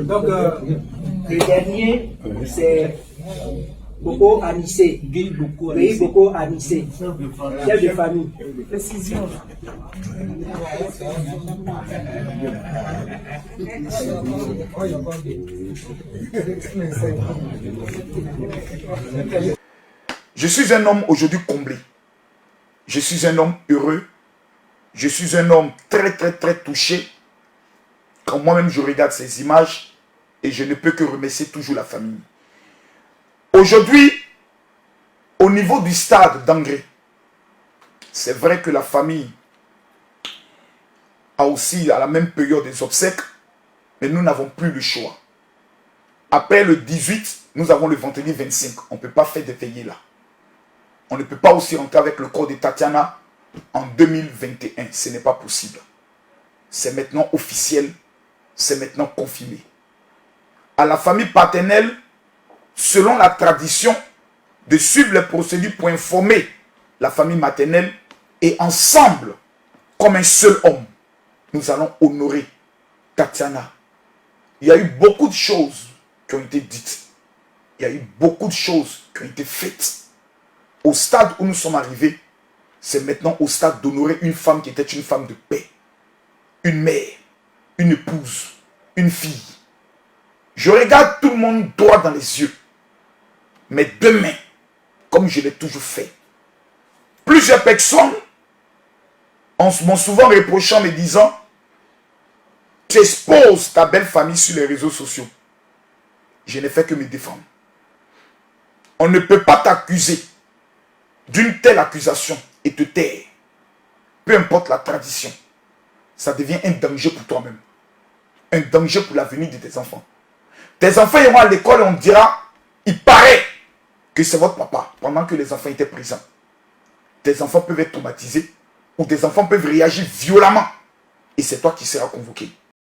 Donc, le dernier, c'est Boko Anissé, Boko Anissé, chef de famille. Précision. Je suis un homme aujourd'hui comblé. Je suis un homme heureux. Je suis un homme très touché. Quand moi-même je regarde ces images et je ne peux que remercier toujours la famille. Aujourd'hui, au niveau du stade d'Angré, c'est vrai que la famille a aussi à la même période des obsèques, mais nous n'avons plus le choix. Après le 18, nous avons le vendredi 25. On ne peut pas faire de veillée là. On ne peut pas aussi rentrer avec le corps de Tatiana en 2021. Ce n'est pas possible. C'est maintenant officiel. C'est maintenant confirmé. À la famille paternelle, selon la tradition, de suivre les procédures pour informer la famille maternelle et ensemble, comme un seul homme, nous allons honorer Tatiana. Il y a eu beaucoup de choses qui ont été dites. Il y a eu beaucoup de choses qui ont été faites. Au stade où nous sommes arrivés, c'est maintenant au stade d'honorer une femme qui était une femme de paix. Une mère, une épouse, une fille. Je regarde tout le monde droit dans les yeux. Mais demain, comme je l'ai toujours fait, plusieurs personnes m'ont souvent reproché en me disant: tu exposes ta belle famille sur les réseaux sociaux. Je n'ai fait que me défendre. On ne peut pas t'accuser d'une telle accusation et te taire. Peu importe la tradition, ça devient un danger pour toi-même. Un danger pour l'avenir de tes enfants. Tes enfants iront à l'école et on dira: il paraît que c'est votre papa, pendant que les enfants étaient présents. Tes enfants peuvent être traumatisés ou tes enfants peuvent réagir violemment. Et c'est toi qui seras convoqué.